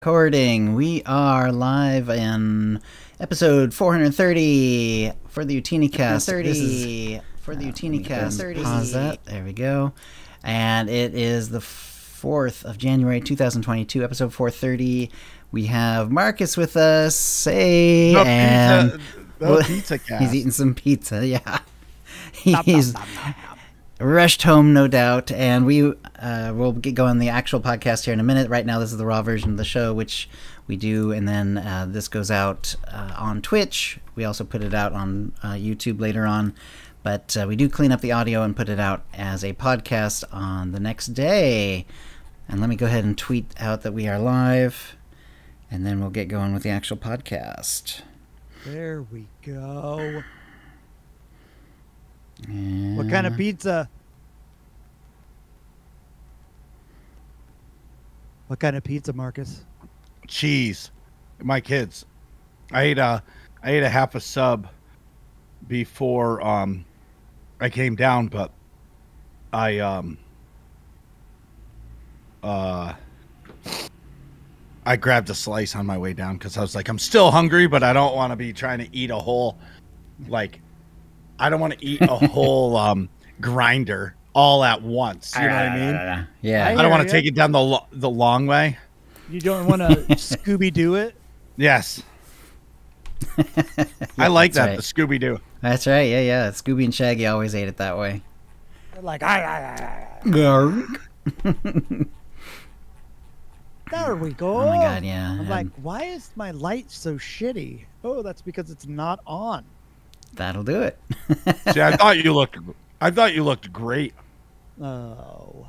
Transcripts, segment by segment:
Recording. We are live in episode 430 for the OotiniCast. This is for the OotiniCast. Pause that. There we go. And it is the 4th of January 2022, episode 430. We have Marcus with us. Hey, and pizza cast. He's eating some pizza. Yeah, he's rushed home, no doubt, and we will get going the actual podcast here in a minute. Right now, this is the raw version of the show, which we do, and then this goes out on Twitch. We also put it out on YouTube later on, but we do clean up the audio and put it out as a podcast on the next day. And let me go ahead and tweet out that we are live, and then we'll get going with the actual podcast. There we go. And what kind of pizza? What kind of pizza, Marcus? Cheese. My kids. I ate a half a sub before I came down, but I grabbed a slice on my way down because I was like, I'm still hungry, but I don't want to be trying to eat a whole, like, I don't want to eat a whole grinder all at once. You know what I mean? Yeah. I don't want to take it down the long way. You don't want to Scooby-Doo it? Yes. Yeah, I like that, right. the Scooby-Doo. That's right. Yeah. Scooby and Shaggy always ate it that way. They're like, there we go. Oh my god, yeah. I'm like, why is my light so shitty? Oh, that's because it's not on. That'll do it. See, I thought you looked great. Oh.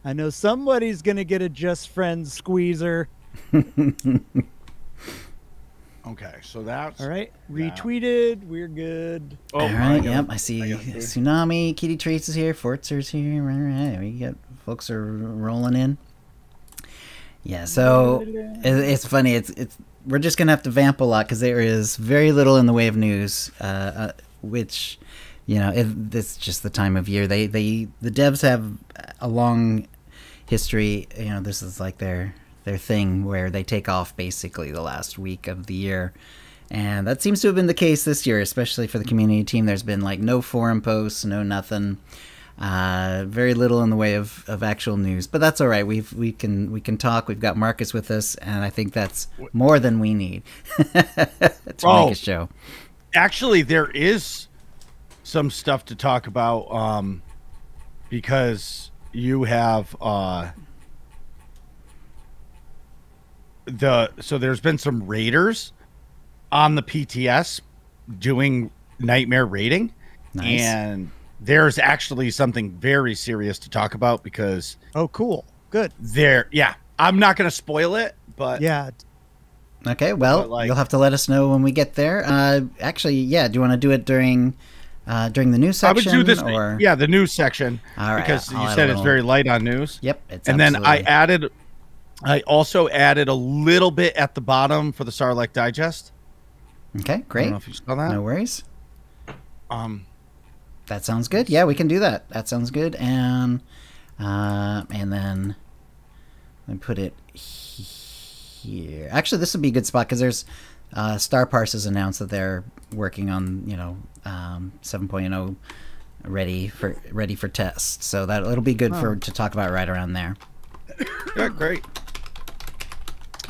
I know somebody's going to get a Just Friends squeezer. Okay, so that's... All right, retweeted. We're good. Oh, all right, yep, I see Tsunami, Kitty Trace is here, Fortzer's here. All right, we got folks are rolling in. Yeah, so it's funny. It's we're just gonna have to vamp a lot because there is very little in the way of news, which, you know, it's just the time of year. The devs have a long history. You know, this is like their thing where they take off basically the last week of the year, and that seems to have been the case this year, especially for the community team. There's been like no forum posts, no nothing. Very little in the way of actual news, but that's all right. We can talk. We've got Marcus with us, and I think that's more than we need to make a show. Actually, there is some stuff to talk about because you have so there's been some raiders on the PTS doing nightmare raiding. Nice. And there's actually something very serious to talk about because oh, cool, good. I'm not going to spoil it, but yeah. Okay, well, like, you'll have to let us know when we get there. Actually, yeah. Do you want to do it during the news section? I would do this. Or? Yeah, the news section. All right, because you said it's very light on news. Yep. It's and then I also added a little bit at the bottom for the Sarlacc Digest. Okay, great. I don't know if you saw that. No worries. That sounds good. Yeah, we can do that. That sounds good. And then let me put it here. Actually, this would be a good spot because there's Star Parse has announced that they're working on 7.0 ready for test. So that it'll be good to talk about right around there. Yeah, great.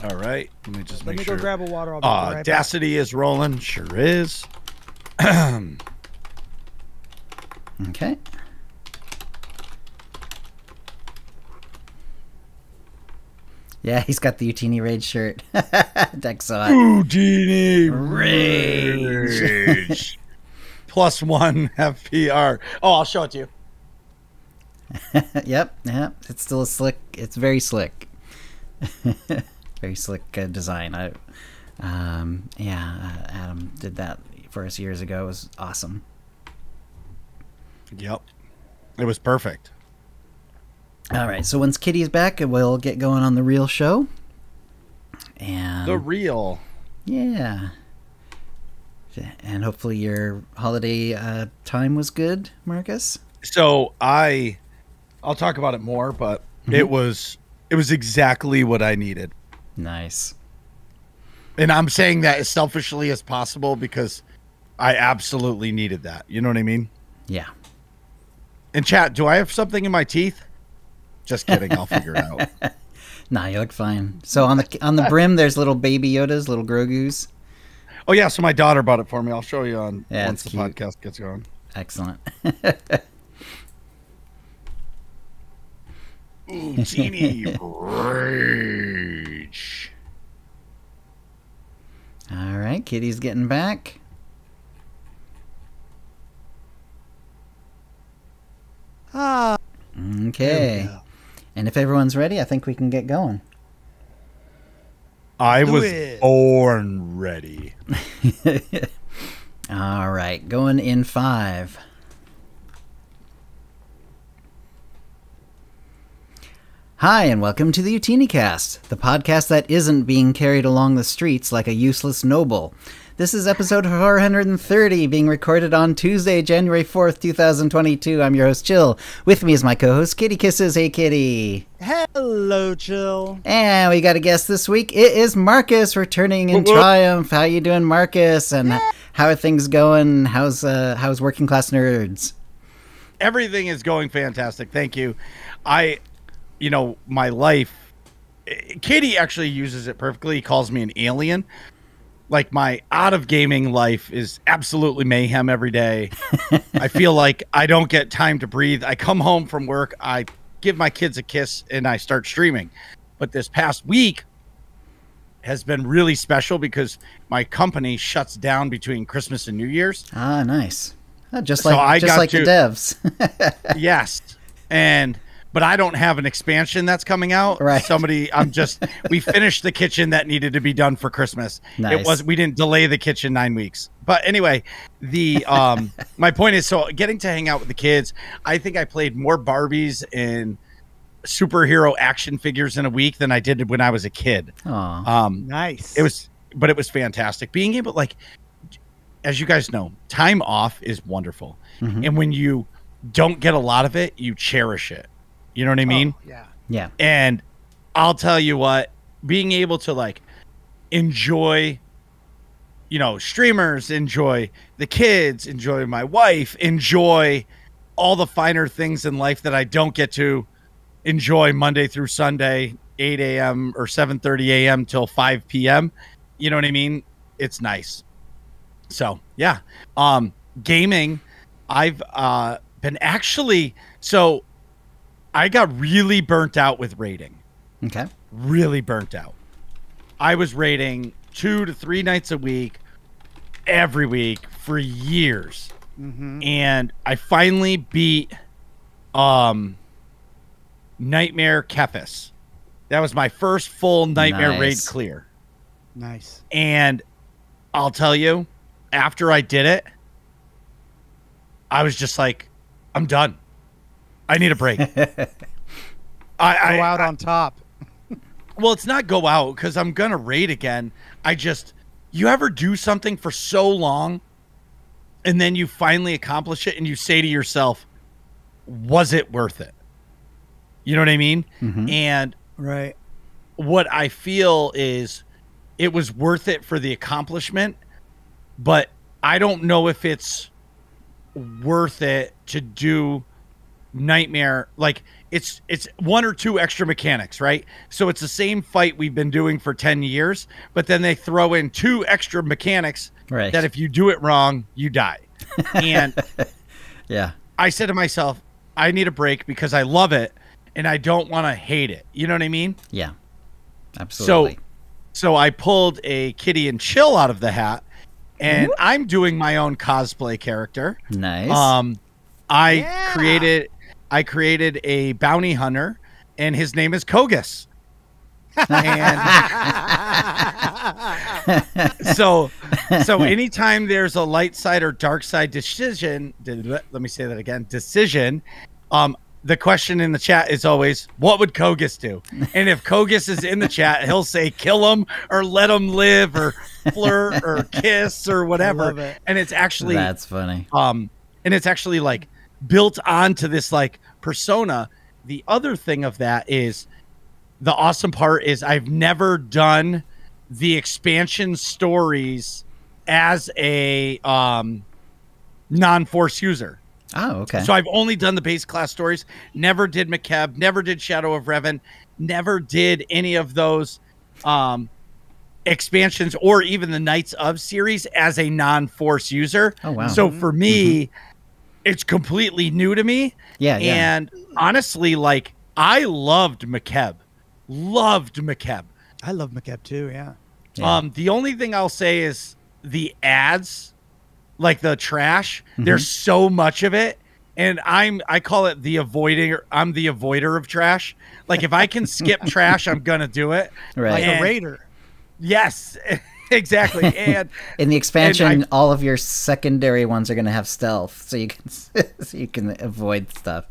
All right, let me just let me sure. go grab a water. I'll be right Audacity back. is rolling. Sure is. Okay. Yeah, he's got the Utini Rage shirt. Dex saw it. Utini Rage. +1 FPR. Oh, I'll show it to you. Yep. It's still a slick. It's very slick. Very slick design. Adam did that for us years ago. It was awesome. Yep. It was perfect. All right. So once Kitty's back, we'll get going on the real show. And the real. Yeah. And hopefully your holiday time was good, Marcus. So I'll talk about it more, but it was exactly what I needed. Nice. And I'm saying that as selfishly as possible because I absolutely needed that. You know what I mean? Yeah. And chat, do I have something in my teeth? Just kidding. I'll figure it out. Nah, you look fine. So on the brim, there's little baby Yodas, little Grogus. Oh yeah, so my daughter bought it for me. I'll show you once the cute. podcast gets going. Excellent. Ootini Rage. All right, Kitty's getting back. Ah. Okay. And if everyone's ready, I think we can get going. I was born ready. All right, going in 5. Hi, and welcome to the OotiniCast, the podcast that isn't being carried along the streets like a useless noble. This is episode 430, being recorded on Tuesday, January 4th, 2022. I'm your host, Chill. With me is my co-host, KittyKissz. Hey, Kitty. Hello, Chill. And we got a guest this week. It is Marcus, returning in triumph. How you doing, Marcus? And how are things going? How's Working Class Nerds? Everything is going fantastic. Thank you. My life, Kitty actually uses it perfectly. He calls me an alien. Like, my out of gaming life is absolutely mayhem every day. I feel like I don't get time to breathe. I come home from work, I give my kids a kiss, and I start streaming. But this past week has been really special because my company shuts down between Christmas and New Year's. Ah, nice. Just So like the devs. Yes. But I don't have an expansion that's coming out. Right. We finished the kitchen that needed to be done for Christmas. Nice. We didn't delay the kitchen 9 weeks. But anyway, my point is, so getting to hang out with the kids, I think I played more Barbies and superhero action figures in a week than I did when I was a kid. Nice. It was fantastic. Being able, like, as you guys know, time off is wonderful. Mm-hmm. And when you don't get a lot of it, you cherish it. You know what I mean? Oh, yeah. Yeah. And I'll tell you what, being able to, like, enjoy, streamers, enjoy the kids, enjoy my wife, enjoy all the finer things in life that I don't get to enjoy Monday through Sunday, 8 a.m. or 7:30 a.m. till 5 p.m. You know what I mean? It's nice. So, yeah. Gaming, I've been actually... So... I got really burnt out with raiding. Okay. Really burnt out. I was raiding 2 to 3 nights a week, every week for years. Mm-hmm. And I finally beat Nightmare Kefis. That was my first full Nightmare raid clear. Nice. And I'll tell you, after I did it, I was just like, I'm done. I need a break. Go out on top. Well, it's not go out because I'm going to raid again. You ever do something for so long and then you finally accomplish it and you say to yourself, was it worth it? You know what I mean? Mm-hmm. And right. What I feel is it was worth it for the accomplishment, but I don't know if it's worth it to do Nightmare. Like, it's 1 or 2 extra mechanics, right? So it's the same fight we've been doing for 10 years, but then they throw in 2 extra mechanics that if you do it wrong, you die. And yeah, I said to myself, I need a break because I love it and I don't want to hate it. You know what I mean? Yeah, absolutely. So I pulled a Kitty and Chill out of the hat, and I'm doing my own cosplay character. Nice. I created a bounty hunter, and his name is Kogus. And so anytime there's a light side or dark side decision, let me say that again, decision, the question in the chat is always, what would Kogus do? And if Kogus is in the chat, he'll say kill him or let him live or flirt or kiss or whatever. And it's actually, that's funny. And it's actually like built onto this like persona. The other thing of that is the awesome part is I've never done the expansion stories as a non-force user. Oh, okay. So I've only done the base class stories. Never did McKeb. Never did Shadow of Revan. Never did any of those expansions or even the Knights of series as a non-force user. Oh, wow. So for me, it's completely new to me. Yeah. And honestly, like, I loved McKeb. Loved McKeb. I love McKeb too. Yeah. The only thing I'll say is the ads, like the trash, there's so much of it. And I call it the avoiding. I'm the avoider of trash. Like if I can skip trash, I'm going to do it. Right. Like a raider. Yes, exactly. And in the expansion, all of your secondary ones are going to have stealth, so you can avoid stuff.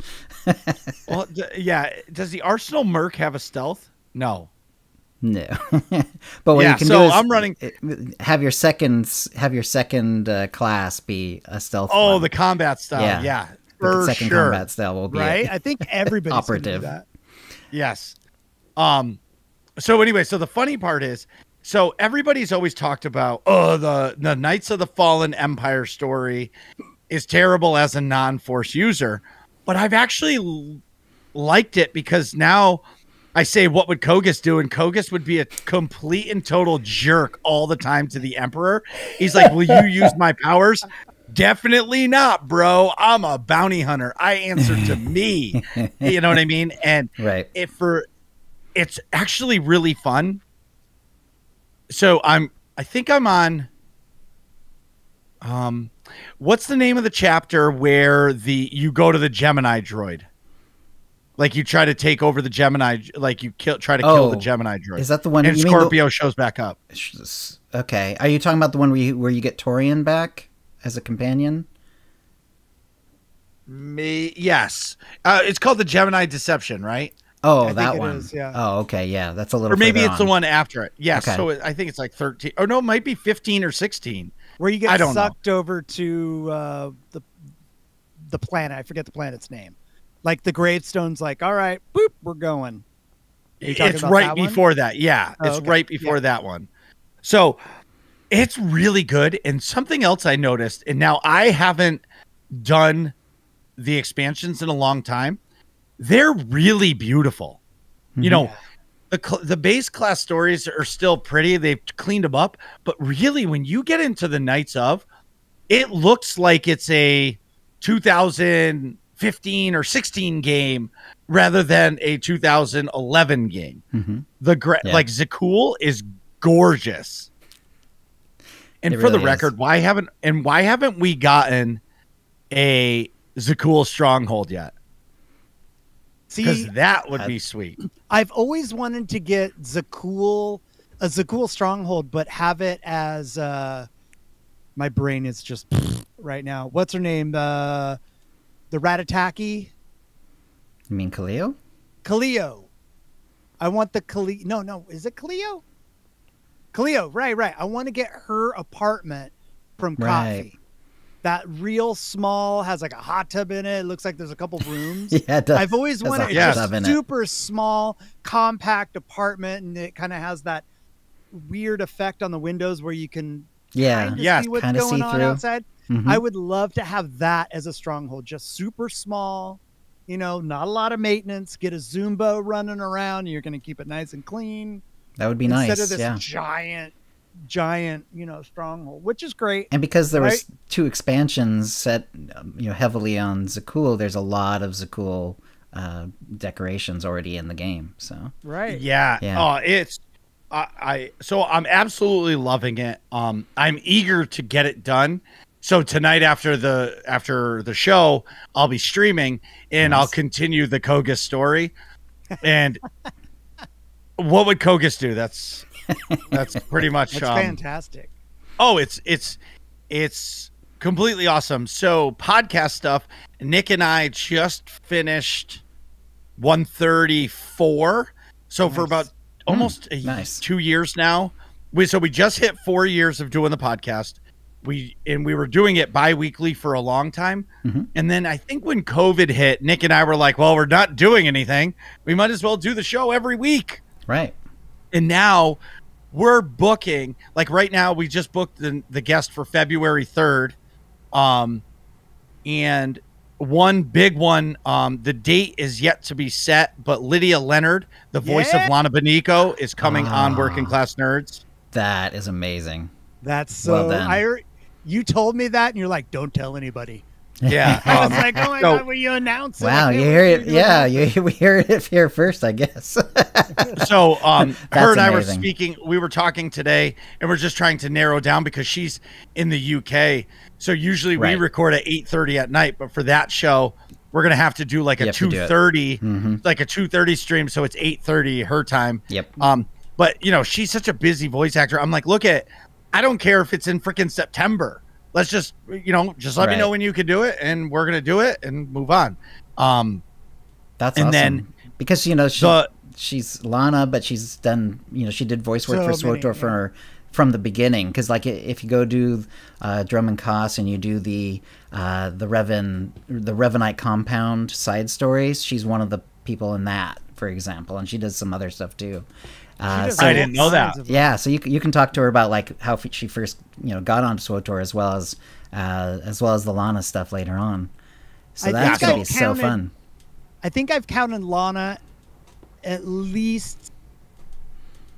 Well, yeah. Does the Arsenal Merc have a stealth? No. No. But what you can so do is I'm running. Have your second class be a stealth. Oh, one. the combat style. Yeah. The second sure. combat style will be right. I think everybody's operative. Gonna do that. Yes. So anyway, so the funny part is, so everybody's always talked about, the Knights of the Fallen Empire story is terrible as a non-force user, but I've actually liked it because now I say, what would Kogus do? And Kogus would be a complete and total jerk all the time to the Emperor. He's like, will you use my powers? Definitely not, bro. I'm a bounty hunter. I answer to me. You know what I mean? And right. It's actually really fun. So I think I'm on what's the name of the chapter where you go to the Gemini droid? Like you try to take over the Gemini, like you try to kill the Gemini droid. Is that the one? And Scorpio shows back up. Okay. Are you talking about the one where you get Torian back as a companion? Yes. It's called the Gemini Deception, right? Oh, that one. Is, yeah. Oh, okay. Yeah, that's a little. Or maybe further it's the one after it. Yes. Okay. So I think it's like 13. Or no, it might be 15 or 16. Where you get sucked over to the planet. I forget the planet's name. Like the gravestone's like, all right, boop, we're going. It's right before that. Yeah. It's right before that one. So it's really good. And something else I noticed, and now I haven't done the expansions in a long time. They're really beautiful. You know, the base class stories are still pretty. They've cleaned them up. But really, when you get into the Knights of, it looks like it's a 2015 or 16 game rather than a 2011 game. Like Zakul is gorgeous. And for the record, why haven't we gotten a Zakul stronghold yet? Because that would be sweet. I've always wanted to get a Zakul stronghold, but have it as my brain is just right now. What's her name? The Ratataki. You mean Kaleo? Kaleo. I want the Kaleo. No. Is it Kaleo? Kaleo. Right. I want to get her apartment from Coffee. That real small, has like a hot tub in it. It looks like there's a couple rooms. Yeah, it does. I've always wanted a super small, compact apartment, and it kind of has that weird effect on the windows where you can see what's going on outside. I would love to have that as a stronghold, just super small, not a lot of maintenance. Get a Zumba running around. You're going to keep it nice and clean. That would be nice. Instead of this giant, stronghold, which is great. And because there was 2 expansions set, heavily on Zakul, there's a lot of Zakul decorations already in the game. So yeah. Oh, it's so I'm absolutely loving it. I'm eager to get it done. So tonight after the show, I'll be streaming and I'll continue the Kogus story. And what would Kogus do? That's pretty much that's fantastic. Oh, it's completely awesome. So podcast stuff. Nick and I just finished 134. So for about almost 2 years now. We just hit 4 years of doing the podcast. we were doing it bi-weekly for a long time. And then I think when COVID hit, Nick and I were like, well, we're not doing anything. We might as well do the show every week. Right. And now we're booking, like right now we just booked the guest for February 3rd. And one big one, the date is yet to be set, but Lydia Leonard, the voice of Lana Benico, is coming on Working Class Nerds. That is amazing. That's so well you told me that and you're like, don't tell anybody. Yeah. I was like, oh my God, will you announce it? Wow, you hear it. Yeah, we hear it here first, I guess. So her and I were speaking, we were talking today, and we're just trying to narrow down because she's in the UK. So usually we record at 8:30 at night, but for that show, we're gonna have to do like a 2:30, like a 2:30 stream. So it's 8:30 her time. Yep. But you know, she's such a busy voice actor. I'm like, I don't care if it's in freaking September. Let's just, just let me know when you can do it, and we're gonna do it and move on. That's and awesome. Then because she's Lana, but she's done, she did voice work for SWTOR from the beginning. Because like if you go do Drum and Koss and you do the Revanite Compound side stories, she's one of the people in that, for example, and she does some other stuff too. So I didn't know that. Yeah, so you can talk to her about like how she first got on SWTOR as well as the Lana stuff later on. So that's gonna be so fun. I think I've counted Lana at least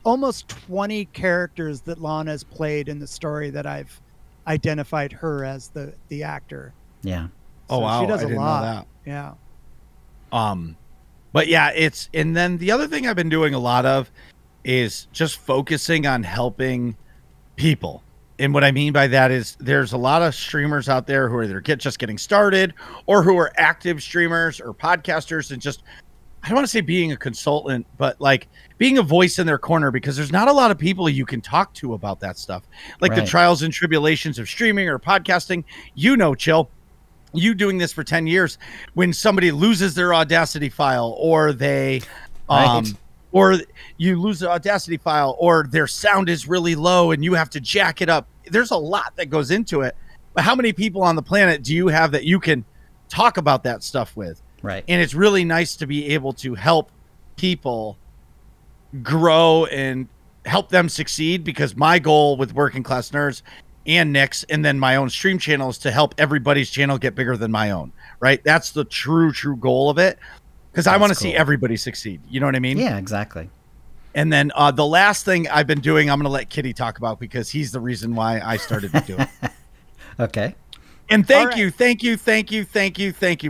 almost 20 characters that Lana has played in the story that I've identified her as the actor. Yeah. So wow, she does a lot. Know that. Yeah. But yeah, and then the other thing I've been doing a lot of is just focusing on helping people. And what I mean by that is there's a lot of streamers out there who are either just getting started or who are active streamers or podcasters, and just, I don't want to say being a consultant, but like being a voice in their corner, because there's not a lot of people you can talk to about that stuff. Like the trials and tribulations of streaming or podcasting, Chill. You doing this for 10 years, when somebody loses their Audacity file, or they or you lose the Audacity file, or their sound is really low and you have to jack it up. There's a lot that goes into it. But how many people on the planet do you have that you can talk about that stuff with? Right. And it's really nice to be able to help people grow and help them succeed, because my goal with Working Class Nerds and Nick's and then my own stream channel is to help everybody's channel get bigger than my own, right? That's the true goal of it, because I want to see everybody succeed. You know what I mean? Yeah, exactly. And then the last thing I've been doing, I'm going to let Kitty talk about, because he's the reason why I started to do it. Okay. And thank you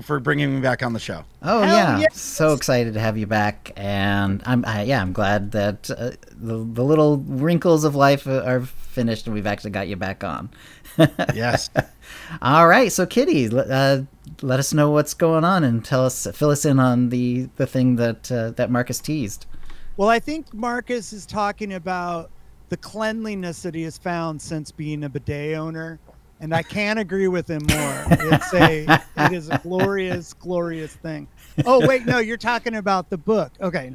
for bringing me back on the show. Oh, yeah. Yes. So excited to have you back. And I'm glad that the little wrinkles of life are finished and we've actually got you back on. Yes. All right. So Kitty, let us know what's going on and fill us in on the thing that Marcus teased. Well, I think Marcus is talking about the cleanliness that he has found since being a bidet owner. And I can't agree with him more. It is a glorious, glorious thing. Oh, wait, no, you're talking about the book. Okay.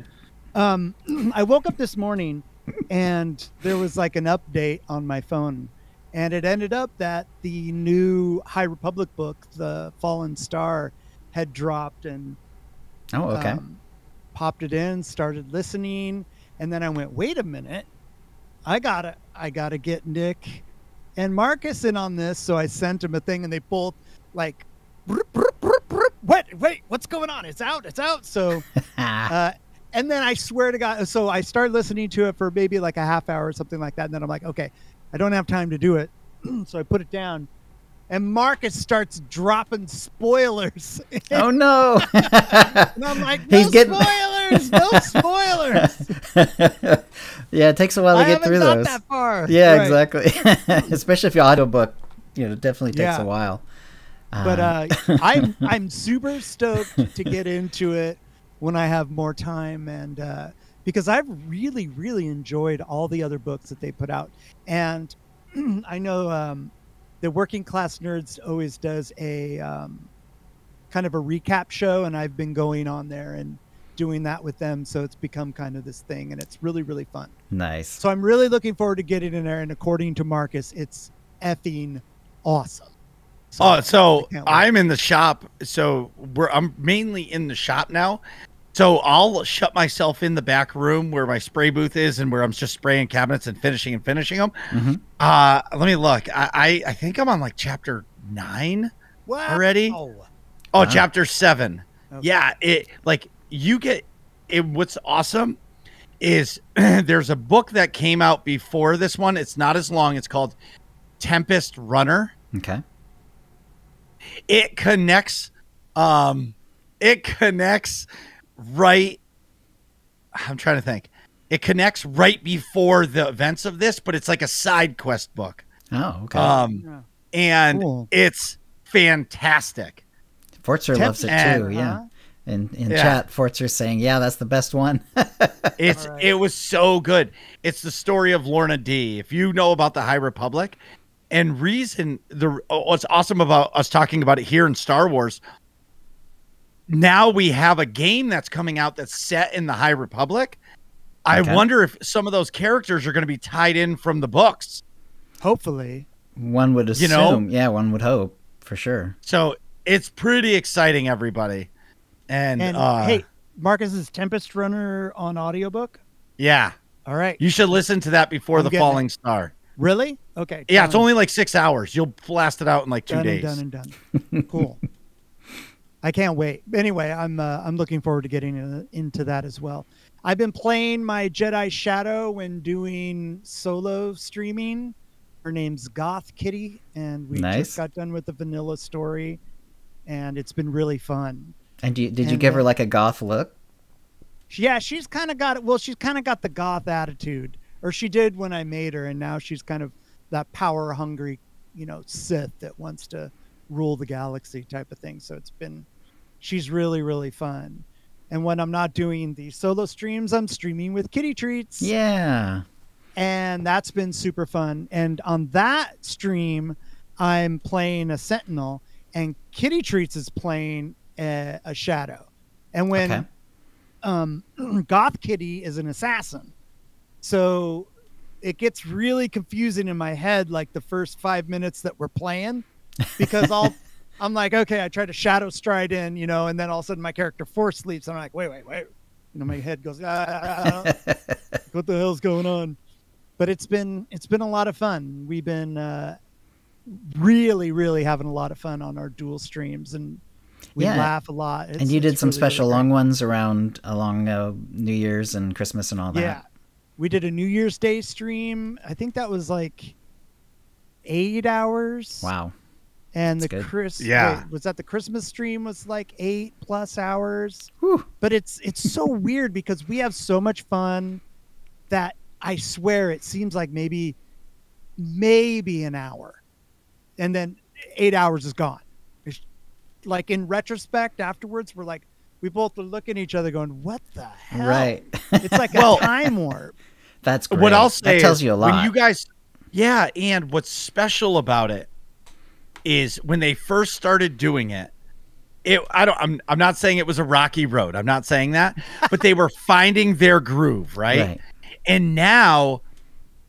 I woke up this morning and there was like an update on my phone. And it ended up that the new High Republic book, The Fallen Star, had dropped, and popped it in, started listening. And then I went, wait a minute. I gotta get Nick and Marcus in on this. So I sent him a thing and they both like, wait, what's going on? It's out. So, and then I swear to God, so I started listening to it for maybe like a half hour or something like that. And then I'm like, okay, I don't have time to do it. So I put it down and Marcus starts dropping spoilers. Oh no. And I'm like, spoilers, no spoilers. Yeah, it takes a while to get through those. That far. Yeah, right. Exactly. Especially if you audiobook, it definitely takes a while. But I'm super stoked to get into it when I have more time, and because I've really, really enjoyed all the other books that they put out. And I know the Working Class Nerds always does a kind of a recap show, and I've been going on there and doing that with them, so it's become kind of this thing, and it's really, really fun. Nice. So I'm really looking forward to getting in there, and according to Marcus, it's effing awesome. So I'm in the shop. So I'm mainly in the shop now. So I'll shut myself in the back room where my spray booth is and where I'm just spraying cabinets and finishing them. Mm-hmm. Let me look. I think I'm on like chapter 9 already. Chapter 7. Okay. Yeah. What's awesome is there's a book that came out before this one. It's not as long. It's called Tempest Runner. Okay. It connects right. I'm trying to think. It connects right before the events of this, but it's like a side quest book. Oh, okay. And cool. It's fantastic. Fortzer loves it too. Yeah. In chat, Fortzer's saying, "Yeah, that's the best one." It was so good. It's the story of Lorna D. If you know about the High Republic, and what's awesome about us talking about it here in Star Wars. Now we have a game that's coming out that's set in the High Republic. I wonder if some of those characters are going to be tied in from the books. Hopefully, one would assume. Yeah, one would hope for sure. So it's pretty exciting, everybody. And hey, Marcus, is Tempest Runner on audiobook? Yeah. All right. You should listen to that before The Falling Star. Really? Okay. Yeah, it's only like 6 hours. You'll blast it out in like 2 days. Done. Cool. I can't wait. Anyway, I'm looking forward to getting into that as well. I've been playing my Jedi Shadow when doing solo streaming. Her name's Goth Kitty, and we just got done with the vanilla story, and it's been really fun. And did you give her like a goth look? Yeah, she's kind of got it. Well, she's kind of got the goth attitude, or she did when I made her, and now she's kind of that power hungry, Sith that wants to rule the galaxy type of thing. So she's really, really fun. And when I'm not doing the solo streams, I'm streaming with Kitty Treats. Yeah. And that's been super fun. And on that stream, I'm playing a Sentinel, and Kitty Treats is playing a Shadow. And when Goth Kitty is an assassin. So it gets really confusing in my head, like the first 5 minutes that we're playing, because I'm like, okay, I try to shadow stride in, and then all of a sudden my character force sleeps. And I'm like, wait. My head goes, what the hell's going on? But it's been a lot of fun. We've been really, really having a lot of fun on our dual streams, and we laugh a lot. And you did some special long ones along New Year's and Christmas and all that. Yeah. We did a New Year's Day stream. I think that was like 8 hours. Wow. And That's was that the Christmas stream was like 8+ hours. Whew. But it's so weird because we have so much fun that I swear it seems like maybe an hour, and then 8 hours is gone. It's like in retrospect afterwards, we both are looking at each other going, what the hell? Right. It's like a time warp. That's great. What I'll say that tells you a lot. When you guys, and what's special about it is when they first started doing it, I'm not saying it was a rocky road. I'm not saying that, but they were finding their groove, right? And now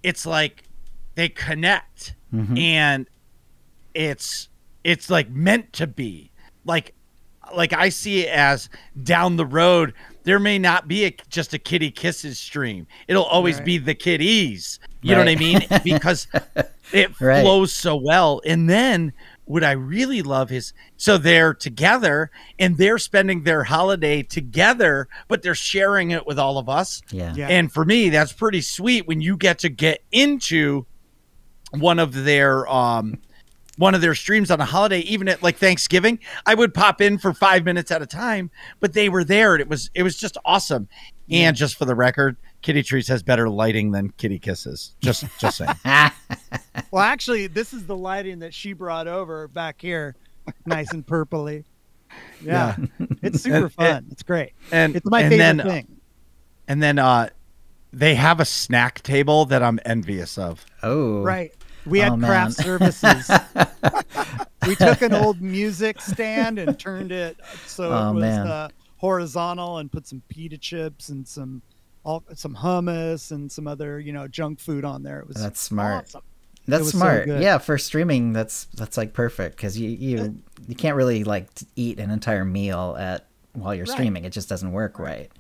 it's like they connect, and it's like meant to be. Like I see it as down the road, there may not be just a KittyKissz stream. It'll always be the Kitties. You know what I mean? Because it flows so well. And then what I really love is, so they're together and they're spending their holiday together, but they're sharing it with all of us. Yeah. And for me, that's pretty sweet when you get to get into one of their streams on a holiday, even at like Thanksgiving. I would pop in for 5 minutes at a time, but they were there, and it was just awesome. And just for the record, Kitty Treats has better lighting than KittyKissz. Just saying. Well, actually, this is the lighting that she brought over back here, nice and purpley. Yeah. It's super fun. It's great. And it's my favorite thing. And then they have a snack table that I'm envious of. Oh, right. We had craft services. We took an old music stand and turned it so it was horizontal, and put some pita chips and some hummus and some other junk food on there. It was That's smart. Awesome. That's smart. So yeah, for streaming, that's like perfect because you can't really like eat an entire meal while you're streaming. It just doesn't work right.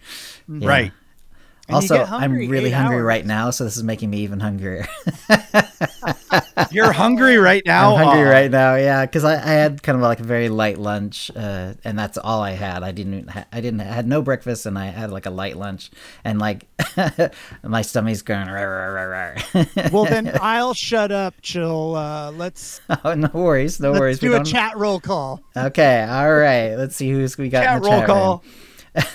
Yeah. Right. Also, I'm really hungry right now, so this is making me even hungrier. You're hungry right now? I'm hungry right now, yeah, because I had kind of like a very light lunch, and that's all I had. I had no breakfast, and I had like a light lunch, and like my stomach's going. Rah, rah, rah, rah. Well, then I'll shut up, Chill. Let's. Oh, no worries, no worries. Let's do a chat roll call. Okay, all right. Let's see who's we got. Chat roll call.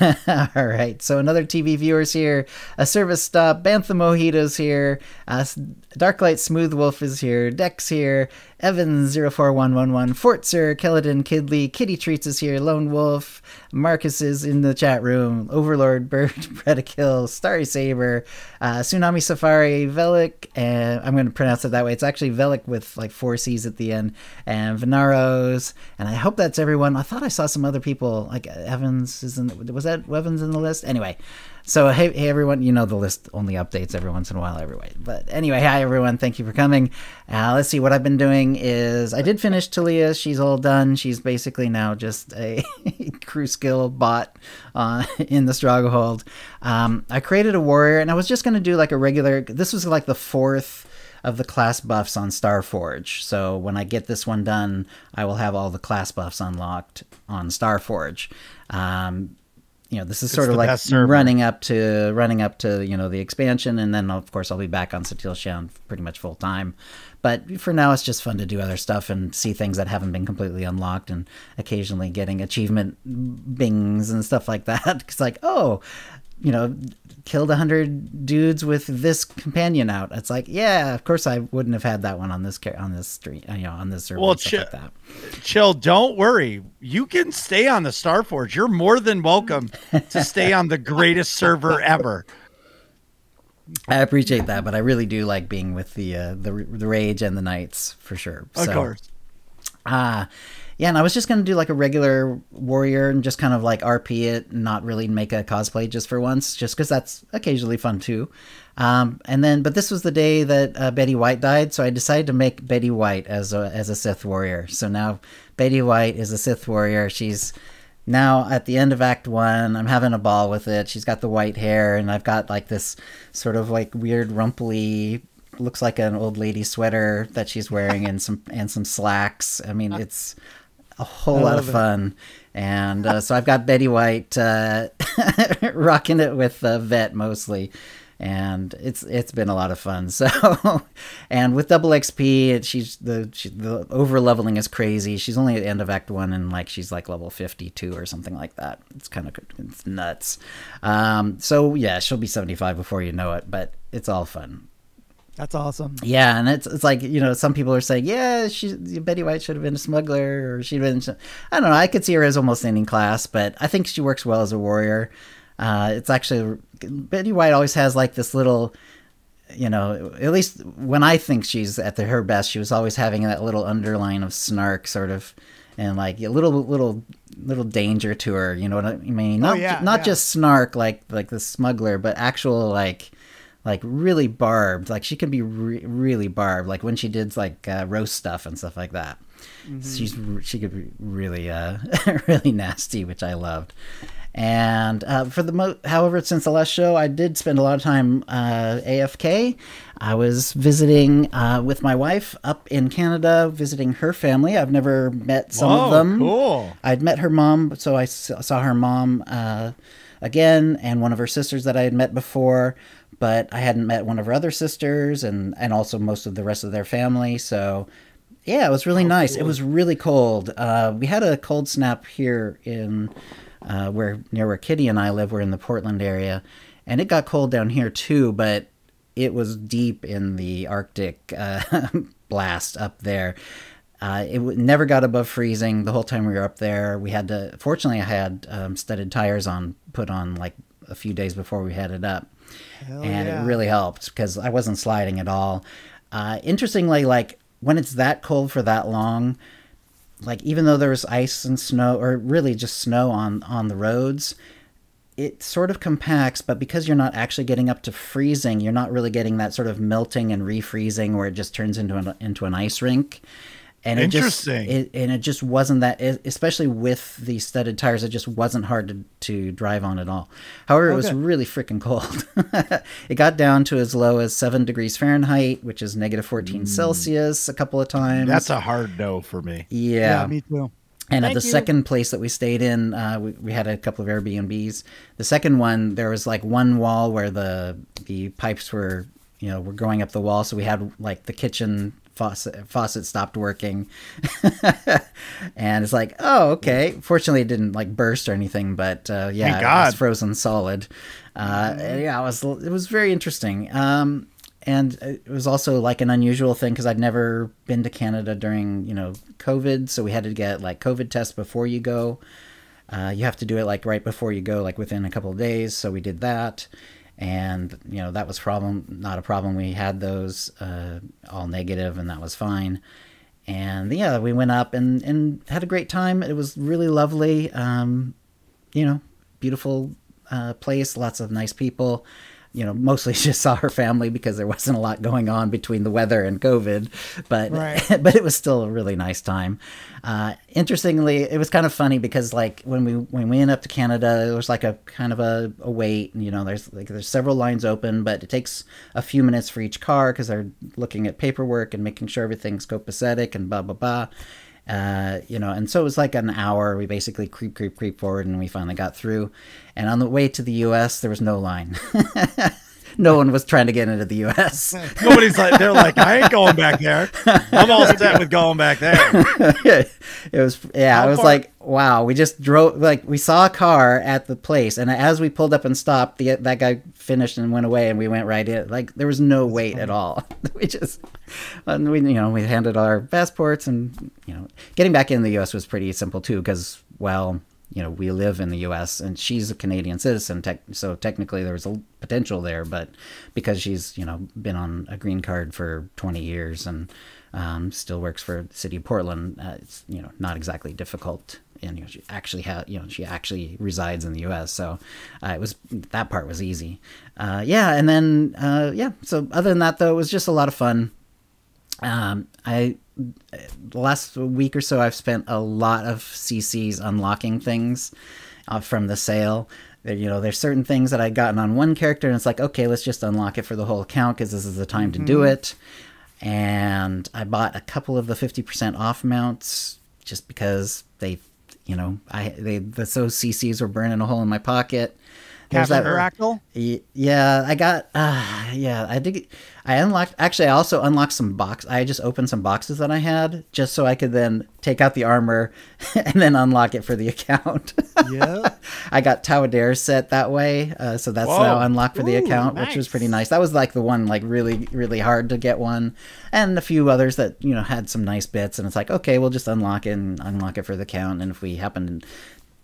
All right, so another TV viewers here, a service stop, Bantha Mojito's here, Darklight Smooth Wolf is here, Dex here, Evans 04111, Fortzer, Keladin Kidley, Kitty Treats is here, Lone Wolf, Marcus is in the chat room, Overlord, Bird, Predakill, Starry Saber, Tsunami Safari, Velik, and I'm going to pronounce it that way. It's actually Velik with like 4 C's at the end, and Venaros, and I hope that's everyone. I thought I saw some other people, like Evans is in. Was that Evans in the list? Anyway, so hey everyone, you know the list only updates every once in a while everyway. But anyway, hi everyone, thank you for coming. Let's see, what I've been doing is I did finish Talia. She's all done. She's basically now just a crew skill bot in the Stronghold. I created a warrior, and I was just going to do like a regular, this was like the 4th of the class buffs on Starforge. So when I get this one done, I will have all the class buffs unlocked on Starforge. You know, this is sort of like running up to you know, the expansion, and then of course I'll be back on Satil Shan pretty much full time. But for now, it's just fun to do other stuff and see things that haven't been completely unlocked, and occasionally getting achievement bings and stuff like that. It's like, oh, you know, killed 100 dudes with this companion out. It's like, yeah, of course I wouldn't have had that one on this street, you know, on this server. Well, like that. Chill, don't worry. You can stay on the Starforge. You're more than welcome to stay on the greatest server ever. I appreciate that, but I really do like being with the Rage and the Knights for sure. Of course. Yeah, and I was just going to do like a regular warrior and just kind of like RP it and not really make a cosplay just for once, just because that's occasionally fun too. But this was the day that Betty White died, so I decided to make Betty White as a Sith warrior. So now Betty White is a Sith warrior. She's now at the end of Act 1. I'm having a ball with it. She's got the white hair, and I've got like this sort of like weird rumply, looks like an old lady sweater that she's wearing, and some slacks. I mean, it's a whole lot of fun. And so I've got Betty White rocking it with Vet mostly, and it's been a lot of fun. So, and with double XP, the over leveling is crazy. She's only at the end of Act 1, and like she's like level 52 or something like that. It's nuts. So yeah, she'll be 75 before you know it, but it's all fun. That's awesome. Yeah, and it's like, you know, some people are saying, yeah, Betty White should have been a smuggler, or she'd been, I don't know, I could see her as almost any class, but I think she works well as a warrior. It's actually, Betty White always has like this little, you know, at least when I think she's at her best, she was always having that little underline of snark sort of, and like a little danger to her, you know what I mean? Not just snark like the smuggler, but actual like really barbed. Like she can be really barbed, like when she did like roast stuff and stuff like that. Mm-hmm. She could be really really nasty, which I loved. And however, since the last show, I did spend a lot of time AFK. I was visiting with my wife up in Canada, visiting her family. I've never met some of them. Cool. I'd met her mom, so I saw her mom again, and one of her sisters that I had met before, but I hadn't met one of her other sisters, and also most of the rest of their family. So yeah, it was really nice. Cool. It was really cold. We had a cold snap here in near where Kitty and I live. We're in the Portland area, and it got cold down here too, but it was deep in the Arctic blast up there. It never got above freezing the whole time we were up there. Fortunately I had studded tires put on like a few days before we headed up. It really helped because I wasn't sliding at all. Interestingly, like when it's that cold for that long, like even though there was ice and snow, or really just snow on the roads, it sort of compacts, but because you're not actually getting up to freezing, you're not really getting that sort of melting and refreezing where it just turns into an ice rink. And Interesting. It just wasn't that, especially with the studded tires, it just wasn't hard to drive on at all. However, it was really freaking cold. It got down to as low as 7 degrees Fahrenheit, which is negative 14 Celsius a couple of times. That's a hard no for me. Yeah, me too. And at the second place that we stayed in, we had a couple of Airbnbs. The second one, there was like one wall where the pipes were going up the wall. So we had like the kitchen faucet stopped working. And it's like, oh, okay. Fortunately, it didn't like burst or anything, but it was frozen solid. It was very interesting. And it was also like an unusual thing because I'd never been to Canada during, COVID. So we had to get like COVID tests before you go. You have to do it like right before you go, like within a couple of days. So we did that. And, that was not a problem. We had those all negative and that was fine. And we went up and had a great time. It was really lovely. Beautiful place, lots of nice people. Mostly just saw her family because there wasn't a lot going on between the weather and COVID, but but it was still a really nice time. Interestingly, it was kind of funny because like when we went up to Canada, it was like a kind of a wait. There's several lines open, but it takes a few minutes for each car because they're looking at paperwork and making sure everything's copacetic and blah blah blah. And so it was like an hour. We basically creep forward, and we finally got through. And on the way to the U.S., there was no line. No one was trying to get into the U.S. Nobody's like, they're like, I ain't going back there. I'm all set with going back there. It was like, wow, we just drove, like we saw a car at the place. And as we pulled up and stopped, that guy finished and went away and we went right in. Like there was no wait at all. We handed our passports and, getting back in the U.S. was pretty simple too. Cause we live in the U.S. and she's a Canadian citizen, so technically there was a potential there, but because she's, been on a green card for 20 years and still works for the city of Portland, it's, not exactly difficult. And she actually resides in the U.S., so that part was easy. So other than that, though, it was just a lot of fun. The last week or so, I've spent a lot of CCs unlocking things from the sale. There's certain things that I'd gotten on one character, and it's like, okay, let's just unlock it for the whole account because this is the time to do it. And I bought a couple of the 50% off mounts just because those CCs were burning a hole in my pocket. There's that Fractal? Yeah, I got. I did. I also unlocked some boxes. I just opened some boxes that I had just so I could then take out the armor and then unlock it for the account. Yeah. I got Tawadair's set that way, so that's now unlocked for the account, which was pretty nice. That was like the one like really really hard to get one, and a few others that had some nice bits. And it's like, okay, we'll just unlock it for the account, and if we happen to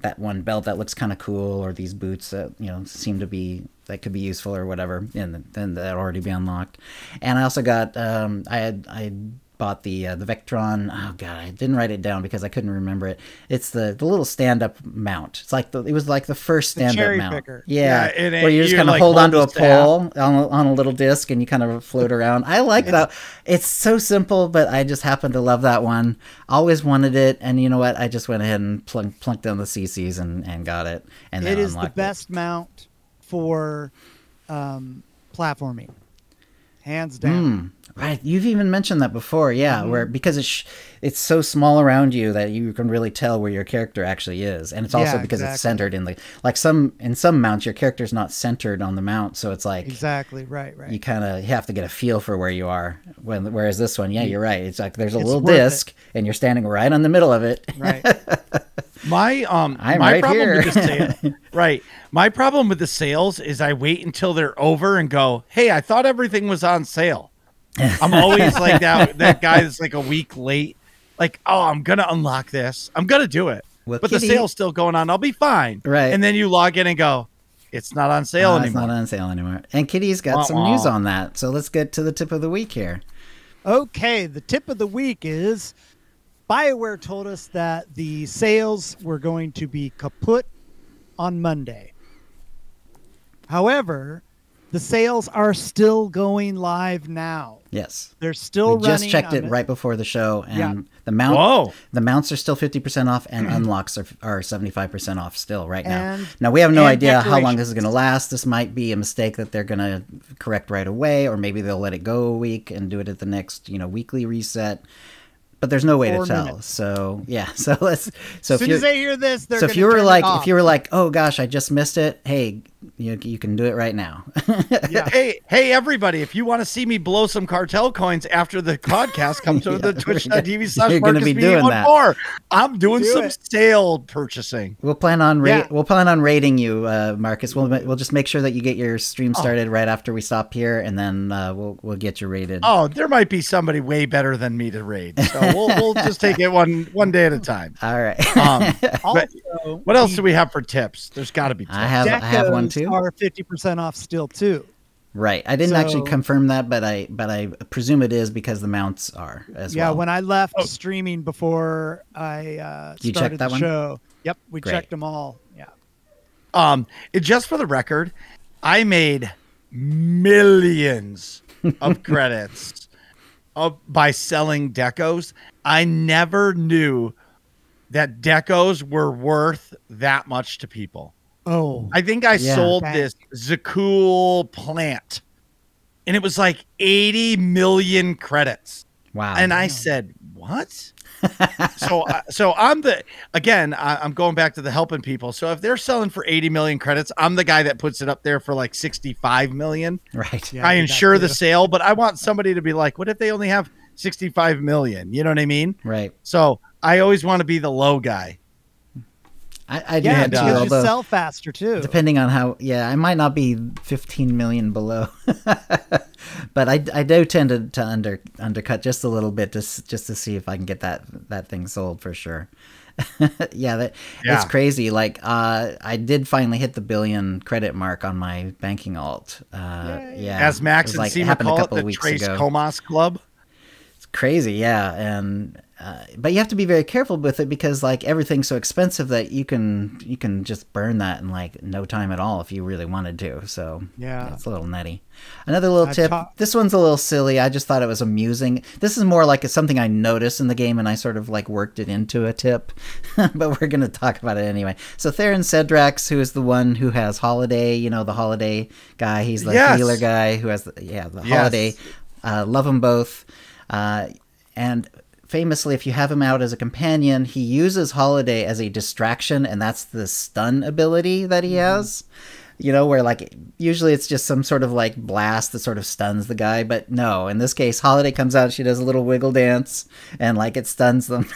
that one belt that looks kind of cool, or these boots that seem to be that could be useful or whatever, and then that'll already be unlocked. And I also got I bought the Vectron. Oh god, I didn't write it down because I couldn't remember it. It's the little stand-up mount. It's like it was like the first stand-up mount. Picker. Yeah, where you just kind of hold onto a pole on a little disc and you kind of float around. I like that. It's so simple, but I just happen to love that one. Always wanted it, and you know what? I just went ahead and plunked down the CCs and got it. And it is the best mount for platforming, hands down. Right, you've even mentioned that before, where because it's so small around you that you can really tell where your character actually is, and it's also because it's centered in in some mounts your character's not centered on the mount, so it's like right. You kind of have to get a feel for where you are. Whereas this one, you're right. It's like there's a little disc, and you're standing right on the middle of it. Right. My problem with the my problem with the sales is I wait until they're over and go, hey, I thought everything was on sale. I'm always like that guy that's like a week late. Like, oh, I'm going to unlock this. I'm going to do it. But the sale's still going on. I'll be fine. Right. And then you log in and go, it's not on sale anymore. It's not on sale anymore. And Kitty's got some news on that. So let's get to the tip of the week here. Okay. The tip of the week is BioWare told us that the sales were going to be kaput on Monday. However, the sales are still going live now. Yes. They're still running. Just checked it right before the show, and the mounts are still 50% off, and unlocks are 75% off still right now. Now, we have no idea how long this is going to last. This might be a mistake that they're going to correct right away, or maybe they'll let it go a week and do it at the next, weekly reset. But there's no way to tell. Minutes. So yeah. So let's. So as soon as they hear this, they're. So if you were like, oh gosh, I just missed it. Hey, you can do it right now. Yeah. Hey, everybody! If you want to see me blow some cartel coins after the podcast, come to the twitch.tv/MarcusMedia14. I'm doing some sale purchasing. We'll plan on rating you, Marcus. We'll just make sure that you get your stream started right after we stop here, and then we'll get you rated. Oh, there might be somebody way better than me to raid. So we'll just take it one day at a time. All right. What else do we have for tips? There's got to be tips. I have one too. Are 50% off still too. Right. I didn't actually confirm that, but I presume it is because the mounts are as well. Yeah, when I left streaming before I started the show. Yep, we checked them all. Yeah. Just for the record, I made millions of credits by selling decos. I never knew that decos were worth that much to people. Oh, I think I sold this Zakul plant, and it was like 80 million credits. Wow. And I said, what? So I'm I'm going back to the helping people. So if they're selling for 80 million credits, I'm the guy that puts it up there for like 65 million. Right. Yeah, I ensure the sale, but I want somebody to be like, what if they only have 65 million? You know what I mean? Right. So I always want to be the low guy. I do have to, although sell faster too. Depending on how, I might not be 15 million below, but I do tend to undercut just a little bit just to see if I can get that thing sold for sure. It's crazy. Like I did finally hit the billion credit mark on my banking alt. As Max and Seema call it, the Trace Comas Club. It's crazy, and. But you have to be very careful with it because like everything's so expensive that you can just burn that in like no time at all if you really wanted to. So it's a little nutty. Another little tip. This one's a little silly. I just thought it was amusing. This is more like something I noticed in the game and I sort of like worked it into a tip, but we're going to talk about it anyway. So Theron Cedrax, who is the one who has Holiday, the Holiday guy. He's the healer guy who has the Holiday. Love them both. And famously, if you have him out as a companion, he uses Holiday as a distraction, and that's the stun ability that he has. Where like usually it's just some sort of like blast that sort of stuns the guy, but no, in this case, Holiday comes out, she does a little wiggle dance, and like it stuns them.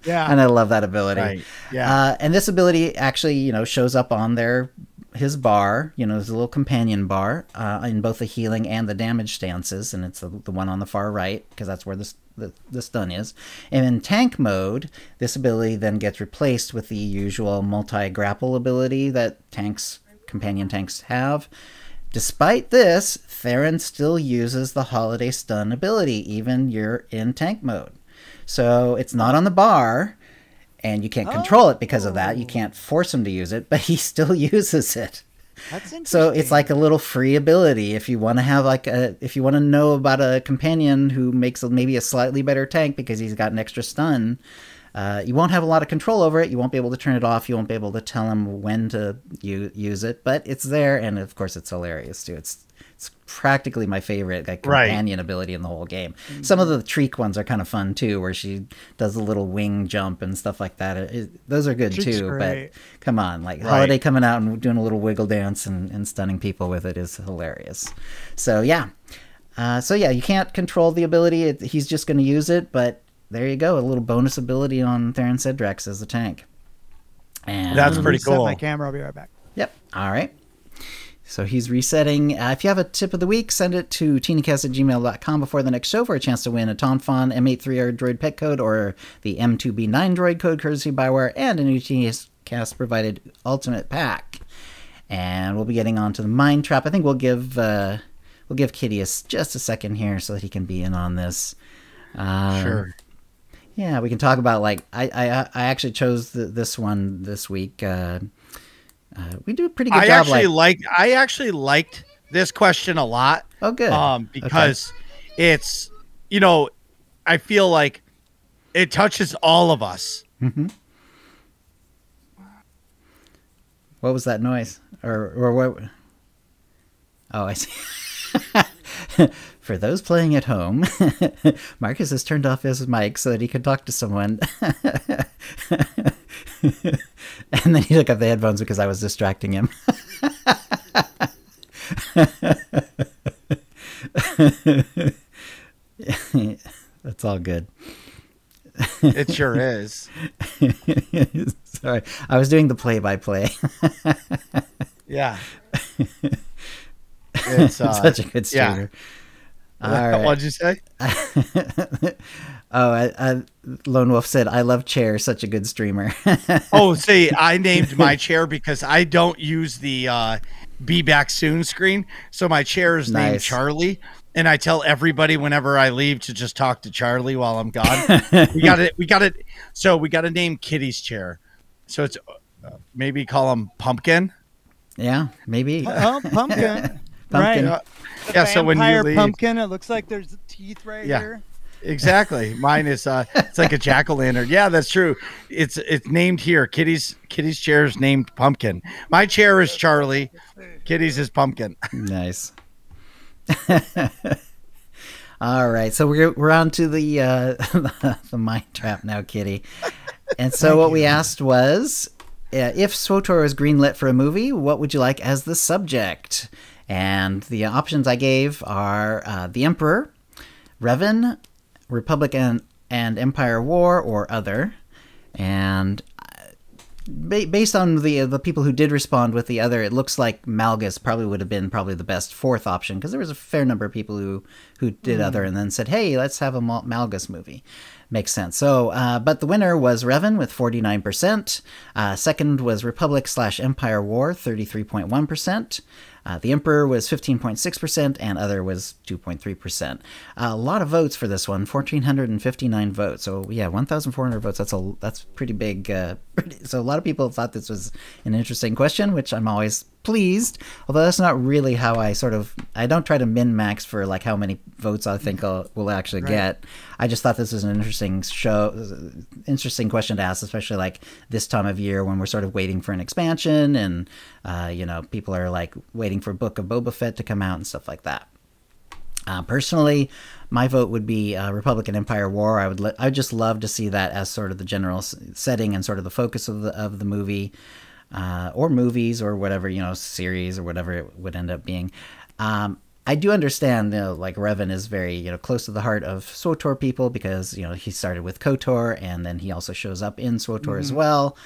And I love that ability. Right. Yeah. And this ability actually, shows up on his bar, his little companion bar, in both the healing and the damage stances, and it's the one on the far right because that's where the stun is. And in tank mode, this ability then gets replaced with the usual multi-grapple ability that companion tanks have. Despite this, Theron still uses the Holiday stun ability, even you're in tank mode. So it's not on the bar, and you can't control it because of that. You can't force him to use it, but he still uses it. That's interesting. So it's like a little free ability if you want to have if you want to know about a companion who makes maybe a slightly better tank because he's got an extra stun. You won't have a lot of control over it. You won't be able to turn it off. You won't be able to tell him when to use it, but it's there, and of course it's hilarious too. It's practically my favorite companion ability in the whole game. Some of the Treek ones are kind of fun too, where she does a little wing jump and stuff like that. Those are good Treek's too, great. But come on, Holiday coming out and doing a little wiggle dance and stunning people with it is hilarious. So you can't control the ability. He's just going to use it, but there you go, a little bonus ability on Theron Cedrax as a tank. And that's pretty cool. My camera, I'll be right back. Yep. All right. So he's resetting. If you have a tip of the week, send it to OotiniCast@gmail.com before the next show for a chance to win a Tonfon M83R droid pet code or the M2B9 droid code courtesy Bioware and an OotiniCast provided ultimate pack. And we'll be getting on to the Mind Trap. I think we'll give Kitty just a second here so that he can be in on this. Sure. Yeah, we can talk about I actually chose this one this week. We do a pretty good job. I actually liked this question a lot. Oh, good. Because it's, I feel like it touches all of us. Mm-hmm. What was that noise? Or what? Oh, I see. For those playing at home, Marcus has turned off his mic so that he could talk to someone. And then he took off the headphones because I was distracting him. That's all good. It sure is. Sorry, I was doing the play-by-play. Yeah. It's such a good streamer. Yeah. All right. What'd you say? Lone Wolf said, "I love Chair, such a good streamer." Oh, see, I named my chair because I don't use the "Be Back Soon" screen, so my chair is named Charlie, and I tell everybody whenever I leave to just talk to Charlie while I'm gone. we got it. So we got to name Kitty's chair. So it's maybe call him Pumpkin. Yeah, maybe. Pumpkin. Pumpkin. Right. Yeah. So when you leave, pumpkin, it looks like there's teeth here. Exactly. Mine is it's like a jack-o'-lantern. Yeah, that's true. It's named here. Kitty's chair is named Pumpkin. My chair is Charlie. Kitty's is Pumpkin. Nice. All right, so we're on to the mind trap now, Kitty. And so what we asked was, if SWTOR is greenlit for a movie, what would you like as the subject? And the options I gave are The Emperor, Revan, Republic and Empire War, or other. And based on the people who did respond with the other, it looks like Malgus probably would have been the best fourth option, because there was a fair number of people who did other and then said, hey, let's have a Malgus movie. Makes sense. So, but the winner was Revan with 49%. Second was Republic/Empire War, 33.1%. The Emperor was 15.6%, and other was 2.3%. A lot of votes for this one, 1,459 votes. So yeah, 1,400 votes. That's pretty big. So a lot of people thought this was an interesting question, which I'm always pleased. Although that's not really how I don't try to min-max for like how many votes I think we'll actually get. I just thought this was an interesting question to ask, especially like this time of year when we're sort of waiting for an expansion and people are like waiting for Book of Boba Fett to come out and stuff like that. Personally, my vote would be Republic and Empire War. I'd just love to see that as sort of the general setting and sort of the focus of the movie, or movies or whatever, series or whatever it would end up being. I do understand, like Revan is very, close to the heart of SWTOR people because, he started with KOTOR and then he also shows up in SWTOR as well.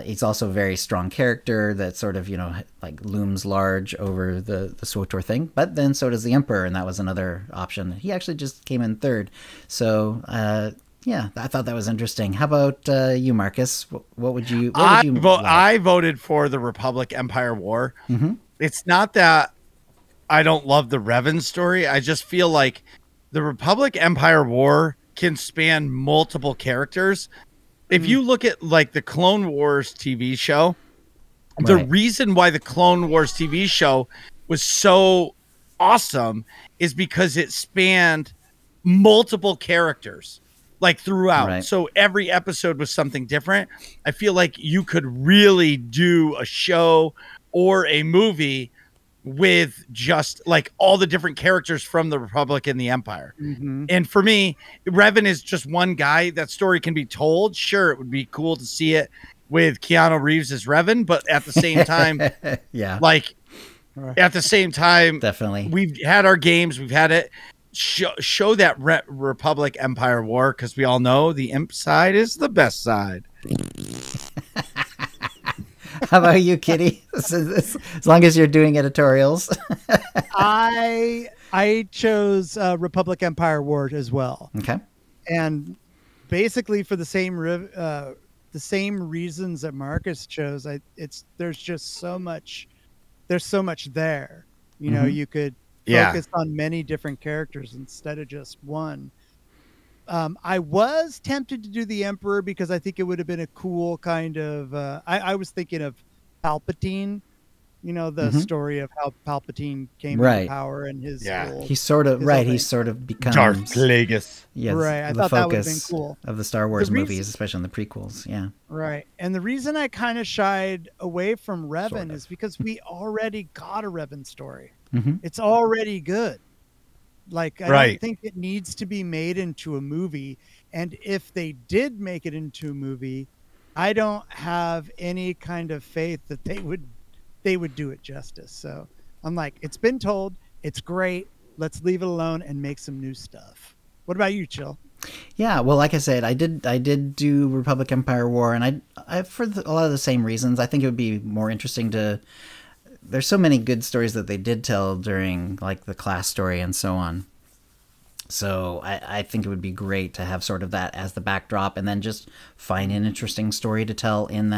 He's also a very strong character that sort of, like looms large over the SWTOR thing. But then so does the Emperor, and that was another option. He actually just came in third. So, yeah, I thought that was interesting. How about you, Marcus? What would you? I voted for the Republic Empire War. Mm-hmm. It's not that I don't love the Revan story. I just feel like the Republic Empire War can span multiple characters. If you look at like the Clone Wars TV show, the reason why the Clone Wars TV show was so awesome is because it spanned multiple characters like throughout. Right. So every episode was something different. I feel like you could really do a show or a movie with just like all the different characters from the Republic and the Empire. Mm-hmm. And for me, Revan is just one guy. That story can be told. Sure, it would be cool to see it with Keanu Reeves as Revan, but at the same time, yeah, like at the same time, definitely, we've had our games. We've had it show that Republic Empire War, because we all know the imp side is the best side. How about you, Kitty? As long as you're doing editorials. I chose Republic Empire War as well. Okay. And basically for the same reasons that Marcus chose, there's just so much. There's so much there. You could focus on many different characters instead of just one. I was tempted to do the Emperor because I think it would have been a cool kind of. I was thinking of Palpatine. You know, the story of how Palpatine came into power and his he's sort of he sort of becomes Darth Plagueis. Yes, right. I thought that would have been cool of the Star Wars movies, especially in the prequels. Yeah, right. And the reason I kind of shied away from Revan is because we already got a Revan story. It's already good. Like, I don't think it needs to be made into a movie. And if they did make it into a movie, I don't have any kind of faith that they would do it justice. So I'm like, it's been told, it's great. Let's leave it alone and make some new stuff. What about you, Chill? Yeah, well, like I said, I did do Republic Empire War, and I for a lot of the same reasons. I think it would be more interesting to. There's so many good stories that they did tell during like the class story and so on. So I think it would be great to have sort of that as the backdrop, and then just find an interesting story to tell in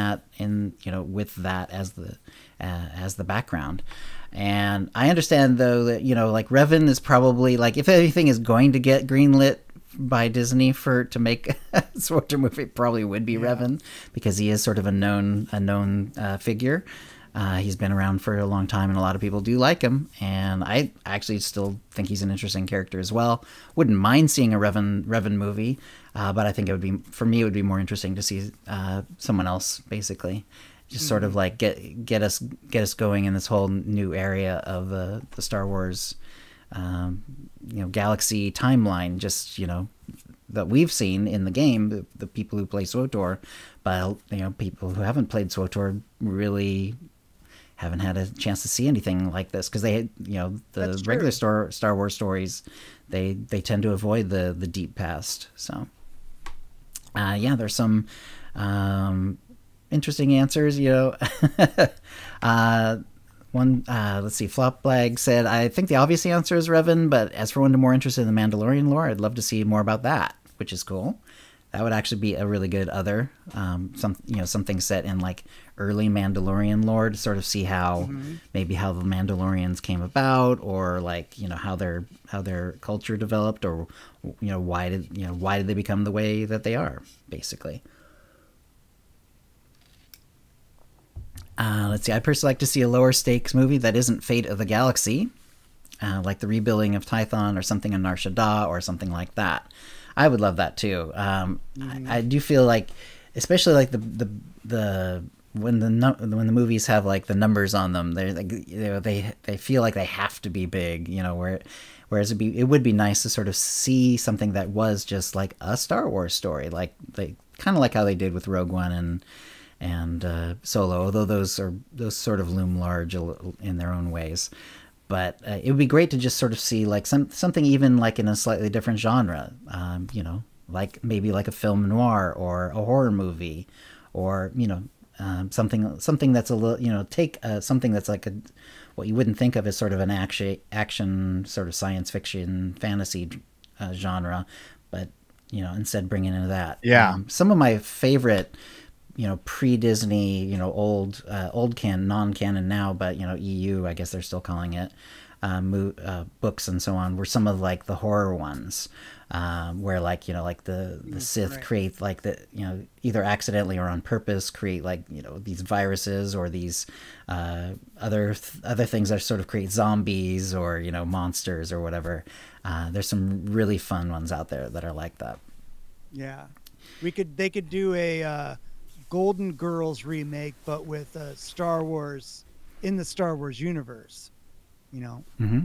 with that as the background. And I understand though that like Revan is probably like, if anything is going to get greenlit by Disney to make a SWTOR movie, it probably would be Revan, because he is sort of a known figure. He's been around for a long time, and a lot of people do like him. And I actually still think he's an interesting character as well. Wouldn't mind seeing a Revan movie, but I think it would be more interesting to see someone else, basically, just sort of like get us going in this whole new area of the Star Wars, galaxy timeline. Just that we've seen in the game, the people who play SWTOR, but people who haven't played SWTOR really haven't had a chance to see anything like this, because they, the regular Star Wars stories, they tend to avoid the deep past. So, there's some interesting answers. One, let's see, Flopblag said, I think the obvious answer is Revan, but as for one more interested in the Mandalorian lore, I'd love to see more about that, which is cool. That would actually be a really good something set in like early Mandalorian lore, to sort of see how maybe how the Mandalorians came about, or like how their culture developed, or why did they become the way that they are, basically. Let's see. I personally like to see a lower stakes movie that isn't Fate of the Galaxy, like the rebuilding of Tython or something in Nar Shaddaa or something like that. I would love that too. I do feel like, especially like the when the movies have like the numbers on them, they're like, they feel like they have to be big, whereas it would be nice to sort of see something that was just like a Star Wars story, like they kind of like how they did with Rogue One and Solo, although those sort of loom large in their own ways. But it would be great to just sort of see like something even like in a slightly different genre, like maybe like a film noir or a horror movie, or something that's a little take something that's like what you wouldn't think of as sort of an action sort of science fiction fantasy genre, but instead bringing into that. Some of my favorite pre-Disney, old non-canon now, but EU, I guess they're still calling it, books and so on, were some of like the horror ones, where like like the Sith create like the either accidentally or on purpose create like these viruses or these other things that sort of create zombies or monsters or whatever. There's some really fun ones out there that are like that. Yeah, they could do a Golden Girls remake, but with Star Wars in the Star Wars universe.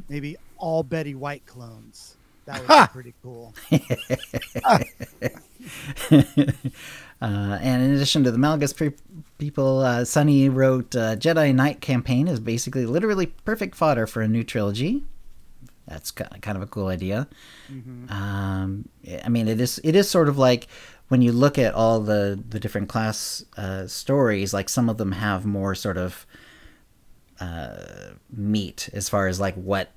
Maybe all Betty White clones. That would be pretty cool. And in addition to the Malgus people, Sunny wrote, Jedi Knight campaign is basically literally perfect fodder for a new trilogy. That's kind of a cool idea. I mean, it is sort of like, when you look at all the different class stories, like some of them have more sort of meat as far as like what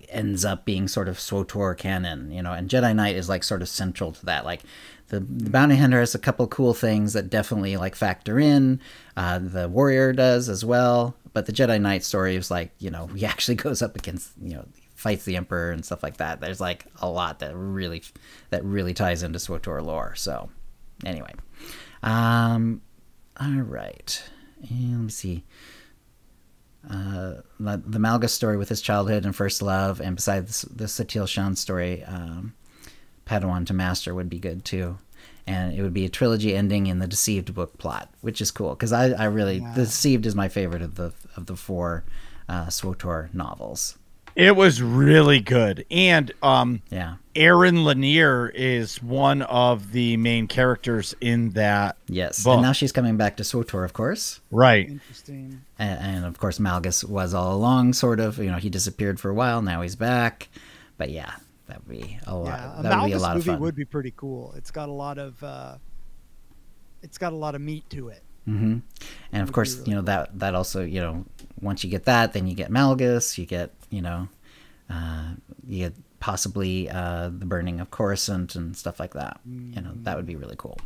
ends up being sort of SWTOR canon, and Jedi Knight is like sort of central to that. Like the Bounty Hunter has a couple cool things that definitely like factor in. The Warrior does as well, but the Jedi Knight story is like, he actually goes up against, fights the Emperor and stuff like that. There's like a lot that really ties into SWTOR lore. So anyway, all right. And let me see. The Malgus story with his childhood and first love, and besides the Satil Shan story, Padawan to Master would be good too. And it would be a trilogy ending in the Deceived book plot, which is cool because I really the Deceived is my favorite of the 4 SWTOR novels. It was really good, and Erin Lanier is one of the main characters in that. Yes, book. And now she's coming back to SWTOR, of course. Right. Interesting. And of course, Malgus was all along, sort of. He disappeared for a while. Now he's back. But yeah, that would be a lot. Yeah, that would be a lot of fun. Would be pretty cool. It's got a lot of meat to it. Mm-hmm. And of course, really cool. that also, once you get that, then you get Malgus, you get, you get possibly the burning of Coruscant and stuff like that. That would be really cool.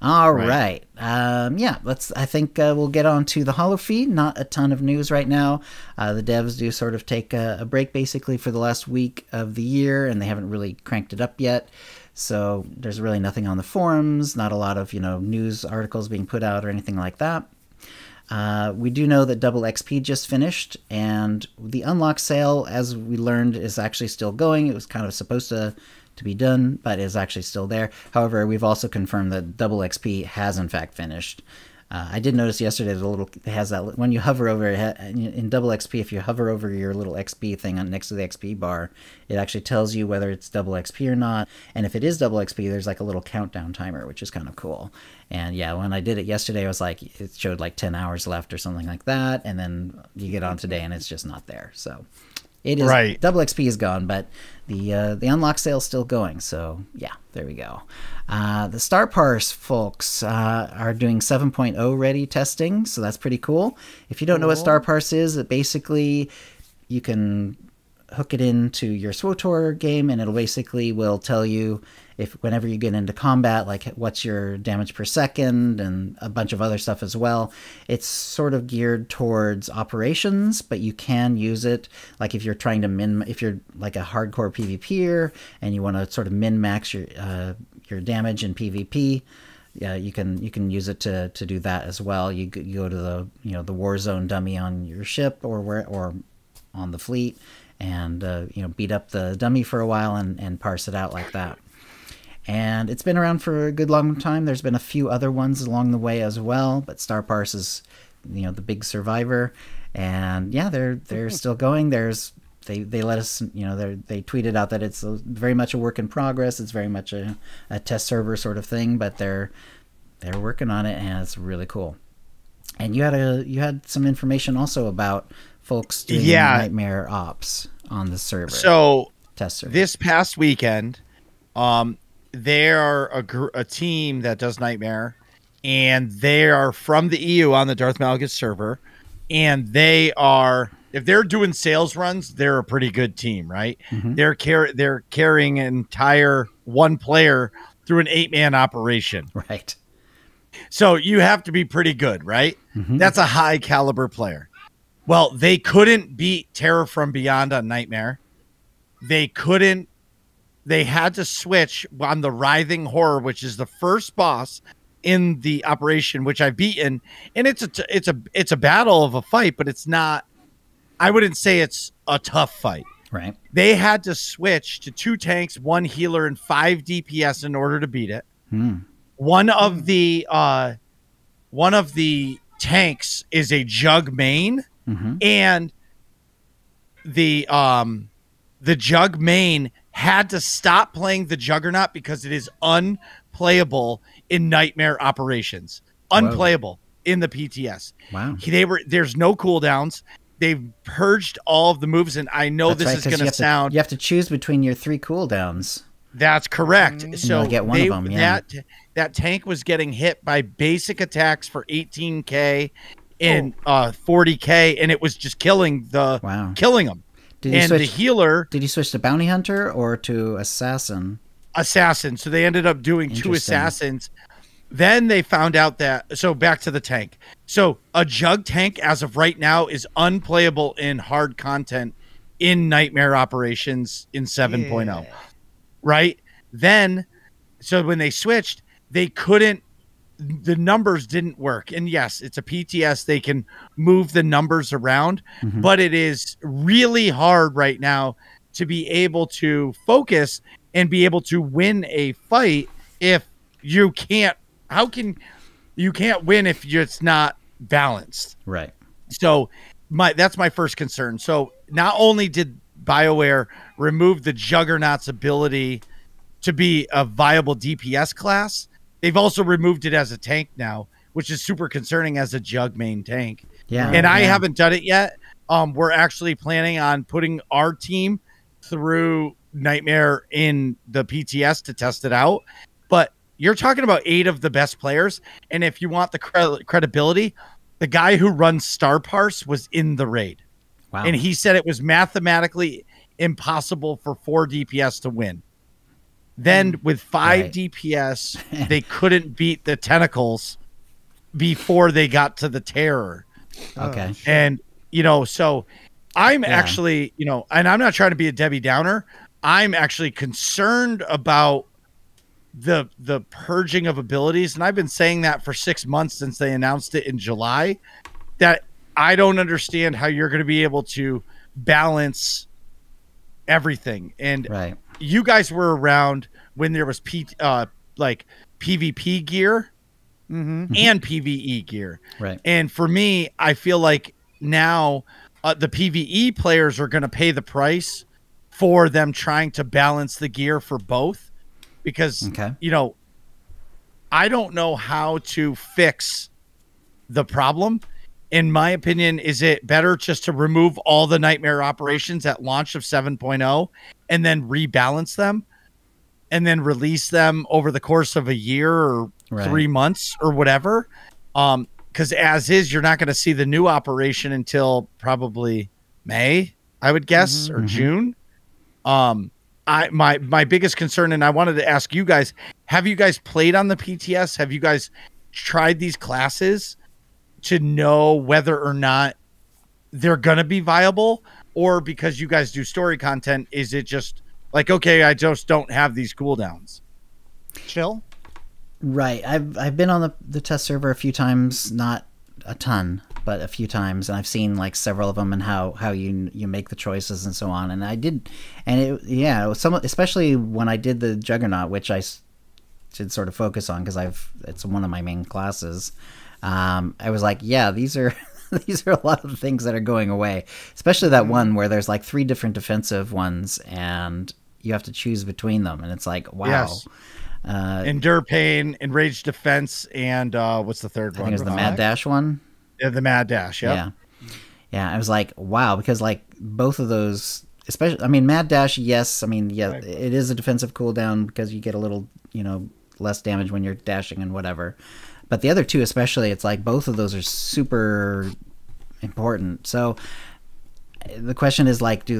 All right. I think we'll get on to the holo feed. Not a ton of news right now. The devs do sort of take a break basically for the last week of the year, and they haven't really cranked it up yet. So there's really nothing on the forums, not a lot of, news articles being put out or anything like that. We do know that Double XP just finished, and the unlock sale, as we learned, is actually still going. It was kind of supposed to be done, but is actually still there. However, we've also confirmed that Double XP has in fact finished. I did notice yesterday it has that when you hover over it in Double XP. If you hover over your little XP thing next to the XP bar, it actually tells you whether it's Double XP or not. And if it is Double XP, there's like a little countdown timer, which is kind of cool. And yeah, when I did it yesterday, it showed like 10 hours left or something like that. And then you get on today, and it's just not there. So it is right. Double XP is gone, but the unlock sale is still going. So yeah, there we go. The Star Parse folks are doing 7.0 ready testing, so that's pretty cool. If you don't know what Star Parse is, it basically you can hook it into your SWTOR game, and it'll basically will tell you whenever you get into combat, like what's your damage per second and a bunch of other stuff as well. It's sort of geared towards operations, but you can use it like if you're trying to if you're like a hardcore PvPer and you want to sort of min-max your damage in PvP. Yeah, you can use it to do that as well. You go to the the Warzone dummy on your ship or on the fleet, and beat up the dummy for a while and parse it out like that. And it's been around for a good long time. There's been a few other ones along the way as well, but Star Parse is the big survivor. And yeah, they're still going. They let us, they tweeted out that it's very much a work in progress. It's very much a test server sort of thing, but they're working on it, and it's really cool. And you had some information also about folks doing Nightmare Ops on the server. So test server. This past weekend, they are a team that does Nightmare, and they are from the EU on the Darth Malgus server, and if they're doing sales runs, they're a pretty good team, right? Mm-hmm. They're carrying an entire one player through an 8-man operation. Right. So you have to be pretty good, right? Mm-hmm. That's a high caliber player. Well, they couldn't beat Terror from Beyond on Nightmare. They had to switch on the Writhing Horror, which is the first boss in the operation, which I've beaten. And it's a battle of a fight, but it's not, I wouldn't say it's a tough fight. Right. They had to switch to 2 tanks, 1 healer, and 5 DPS in order to beat it. One of the tanks is a Jug main, and the Jug main had to stop playing the Juggernaut because it is unplayable in Nightmare operations. Unplayable in the PTS. Wow. There's no cooldowns. They've purged all of the moves, and I know this is going to sound... You have to choose between your 3 cooldowns. That's correct. So get one of them, yeah. That tank was getting hit by basic attacks for 18k and 40k, and it was just killing them. The healer... Did you switch to Bounty Hunter or to Assassin? Assassin. So they ended up doing 2 Assassins. Then they found out that... So back to the tank. So a Jug tank, as of right now, is unplayable in hard content in Nightmare Operations in 7.0. Yeah. Right? Then, so when they switched, they couldn't the numbers didn't work. And yes, it's a PTS. They can move the numbers around, but it is really hard right now to be able to focus and be able to win a fight if you can't. How can you can't win if it's not balanced? Right. So that's my first concern. So not only did BioWare remove the Juggernaut's ability to be a viable DPS class, they've also removed it as a tank now, which is super concerning as a Jug main tank. Yeah. And I haven't done it yet. We're actually planning on putting our team through Nightmare in the PTS to test it out. But you're talking about 8 of the best players. And if you want the credibility, the guy who runs Star Parse was in the raid. Wow. And he said it was mathematically impossible for 4 DPS to win. Then with 5 DPS, they couldn't beat the Tentacles before they got to the Terror. Okay. And, so I'm actually, and I'm not trying to be a Debbie Downer. I'm actually concerned about the purging of abilities. And I've been saying that for 6 months since they announced it in July, that I don't understand how you're going to be able to balance everything. And you guys were around when there was like PvP gear and PvE gear. Right. And for me, I feel like now the PvE players are going to pay the price for them trying to balance the gear for both, because, I don't know how to fix the problem. In my opinion, is it better just to remove all the Nightmare operations at launch of 7.0 and then rebalance them and then release them over the course of a year or 3 months or whatever? Because as is, you're not going to see the new operation until probably May, I would guess, or June. My biggest concern, and I wanted to ask you guys, have you guys played on the PTS? Have you guys tried these classes to know whether or not they're going to be viable? Or because you guys do story content, is it just like, okay, I just don't have these cooldowns? Chill. Right. I've been on the test server a few times, not a ton, but a few times, and I've seen like several of them and how you make the choices and so on. And I did, and it was some, especially when I did the Juggernaut, which I should sort of focus on because it's one of my main classes. I was like, yeah, these are these are a lot of the things that are going away, especially that one where there's like 3 different defensive ones and you have to choose between them, and it's like, wow. Yes. Endure Pain, Enraged Defense, and what's the third one? I think it was the Mad Dash one. Yeah, the Mad Dash. Yep. Yeah. I was like, wow, because like both of those, especially, I mean, Mad Dash, yes, I mean, yeah, it is a defensive cooldown because you get a little, less damage when you're dashing and whatever. But the other two, especially, it's like both of those are super important. So the question is like, are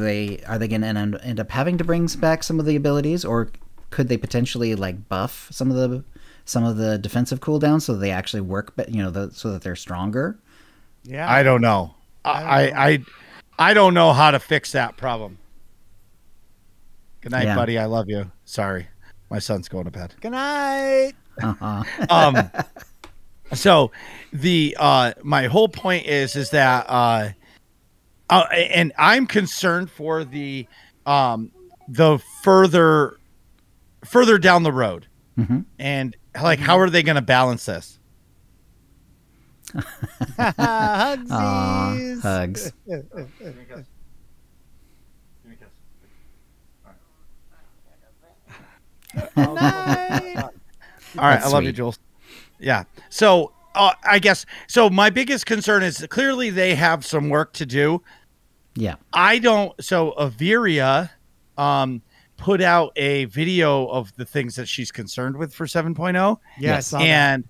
they going to end up having to bring back some of the abilities, or could they potentially like buff some of the defensive cooldowns so they actually work, so that they're stronger? Yeah, I don't know. I don't know how to fix that problem. Good night, buddy. I love you. Sorry, my son's going to bed. Good night. So the my whole point is that and I'm concerned for the further down the road, and like, how are they going to balance this? Hugsies. Hugs. All right, I love you, Jules. Yeah. So I guess so. My biggest concern is clearly they have some work to do. Yeah. So Averia put out a video of the things that she's concerned with for 7.0. Yes. And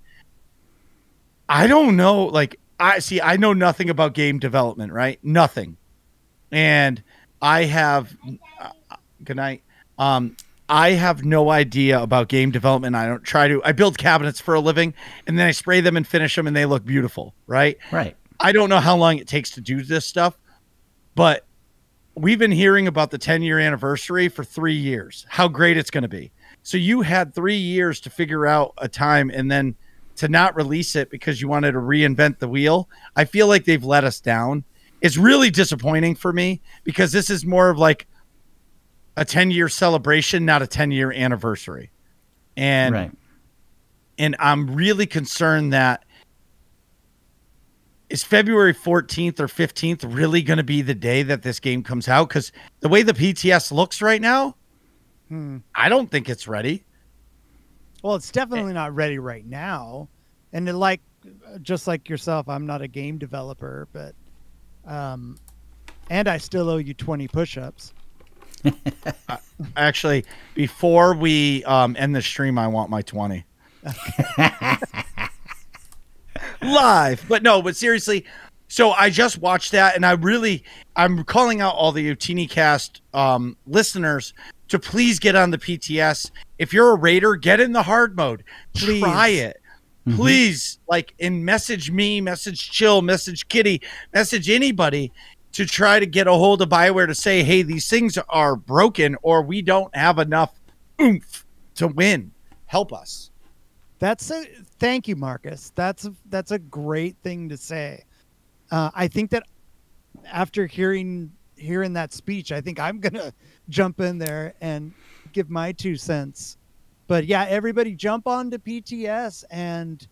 I don't know, like, I know nothing about game development, right? Nothing. And I have good night. I have no idea about game development. I build cabinets for a living, and then I spray them and finish them, and they look beautiful, right? Right. I don't know how long it takes to do this stuff, but we've been hearing about the 10-year anniversary for 3 years, how great it's going to be. So you had 3 years to figure out a time, and then to not release it because you wanted to reinvent the wheel, I feel like they've let us down. It's really disappointing for me because this is more of like a 10-year celebration, not a 10-year anniversary. And I'm really concerned that is February 14th or 15th really going to be the day that this game comes out? Because the way the PTS looks right now, I don't think it's ready. Well, it's definitely not ready right now. And just like yourself, I'm not a game developer, but and I still owe you 20 push-ups. Actually, before we end the stream, I want my 20. Live. But seriously, so I just watched that, and I'm calling out all the OotiniCast listeners to please get on the PTS. If you're a raider, get in the hard mode. Please. Try it. Please, and message me, message Chill, message Kitty, message anybody to try to get a hold of BioWare to say, hey, these things are broken or we don't have enough oomph to win. Help us. Thank you, Marcus. That's a great thing to say. I think that after hearing that speech, I think I'm going to jump in there and give my 2 cents. But yeah, everybody jump onto PTS and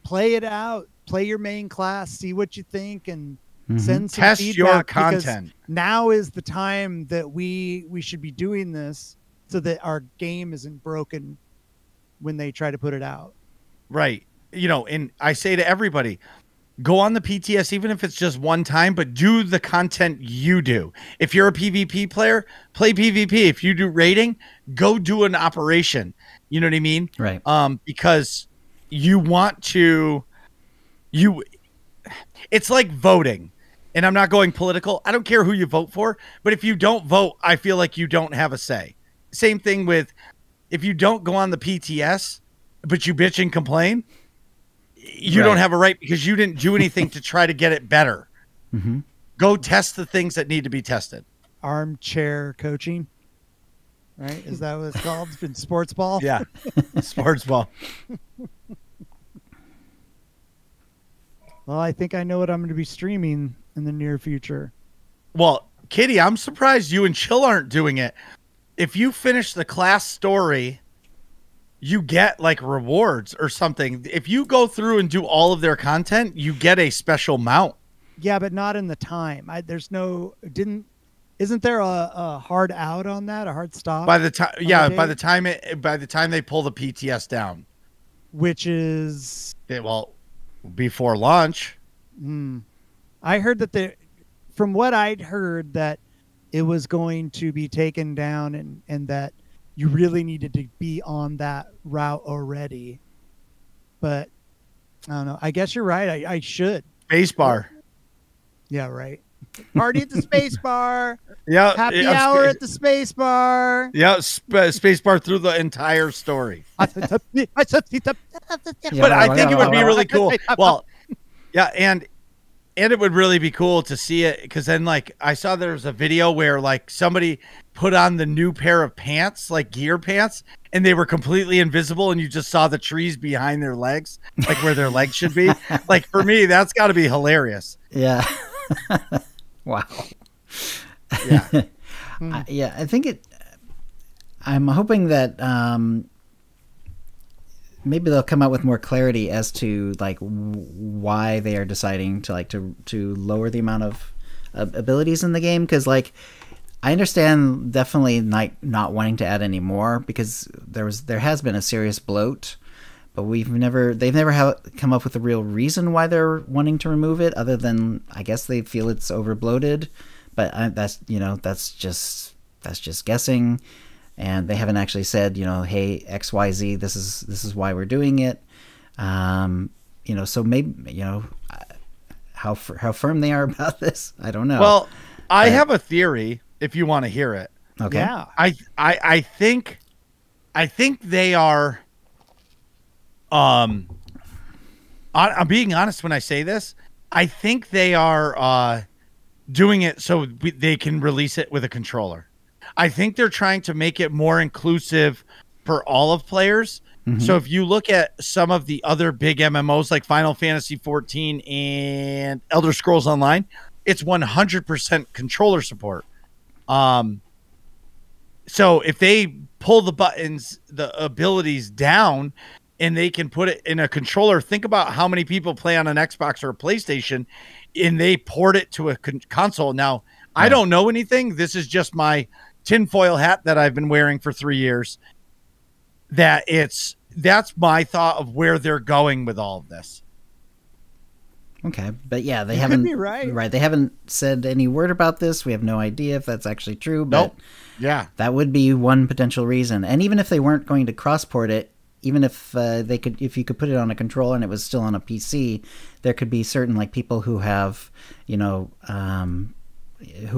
play it out. Play your main class, see what you think, and send some test feedback, your content. Now is the time that we should be doing this so that our game isn't broken when they try to put it out. Right. And I say to everybody, go on the PTS, even if it's just one time, but do the content you do. If you're a PvP player, play PvP. If you do raiding, go do an operation. You know what I mean? Right. Because you want to, it's like voting. And I'm not going political. I don't care who you vote for. But if you don't vote, I feel like you don't have a say. Same thing with if you don't go on the PTS, but you bitch and complain, you don't have a right because you didn't do anything to try to get it better. Go test the things that need to be tested. Armchair coaching, right? Is that what it's called in sports ball? Yeah, sports ball. Well, I think I know what I'm going to be streaming in the near future. Well, Kitty, I'm surprised you and Chill aren't doing it. If you finish the class story, you get rewards or something. If you go through and do all of their content, you get a special mount. Yeah, but not in the time. Isn't there a hard out on that? A hard stop? By the time, by the time they pull the PTS down, which is before launch. I heard that from what I'd heard, that it was going to be taken down and that you really needed to be on that route already. But I don't know. I guess you're right. I should. Spacebar. Yeah, right. Party at the spacebar. Yeah. Happy hour at the spacebar. Yeah, spacebar through the entire story. But I think it would be really cool. Well, yeah, and it would really be cool to see it because then I saw there was a video where somebody put on the new pair of pants, gear pants, and they were completely invisible and you just saw the trees behind their legs, where their legs should be. For me, that's got to be hilarious. Yeah. Wow. Yeah. Yeah, I think I'm hoping that maybe they'll come out with more clarity as to why they are deciding to lower the amount of abilities in the game, because I understand definitely not wanting to add any more because there has been a serious bloat, but they've never come up with a real reason why they're wanting to remove it, other than I guess they feel it's over bloated, but that's just guessing. And they haven't actually said, hey, XYZ, this is why we're doing it. So maybe, how firm they are about this, I don't know. Well, I have a theory if you want to hear it. Okay. Yeah. I think they are, I'm being honest when I say this. I think they are doing it so they can release it with a controller. I think they're trying to make it more inclusive for all of players So if you look at some of the other big MMOs like Final Fantasy 14 and Elder Scrolls Online, it's 100% controller support. So if they pull the buttons, the abilities down, and they can put it in a controller, think about how many people play on an Xbox or a PlayStation, and they port it to a console. Now, I don't know anything. This is just my tinfoil hat that I've been wearing for 3 years. That's my thought of where they're going with all of this. Okay, but yeah, they haven't. Could be right. They haven't said any word about this. We have no idea if that's actually true. But yeah, that would be one potential reason. And even if they weren't going to cross-port it, even if if you could put it on a controller and it was still on a PC, there could be certain like people who have, who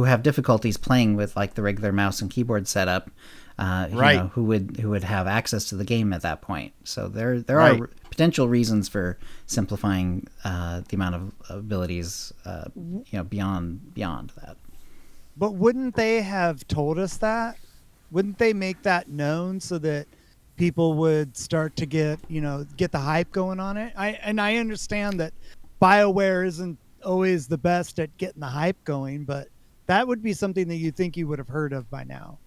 have difficulties playing with like the regular mouse and keyboard setup. Who would have access to the game at that point. So there are potential reasons for simplifying the amount of abilities, beyond that. But wouldn't they have told us that? Wouldn't they make that known so that people would start to get the hype going on it? I understand that BioWare isn't always the best at getting the hype going, but that would be something that you think you would have heard of by now.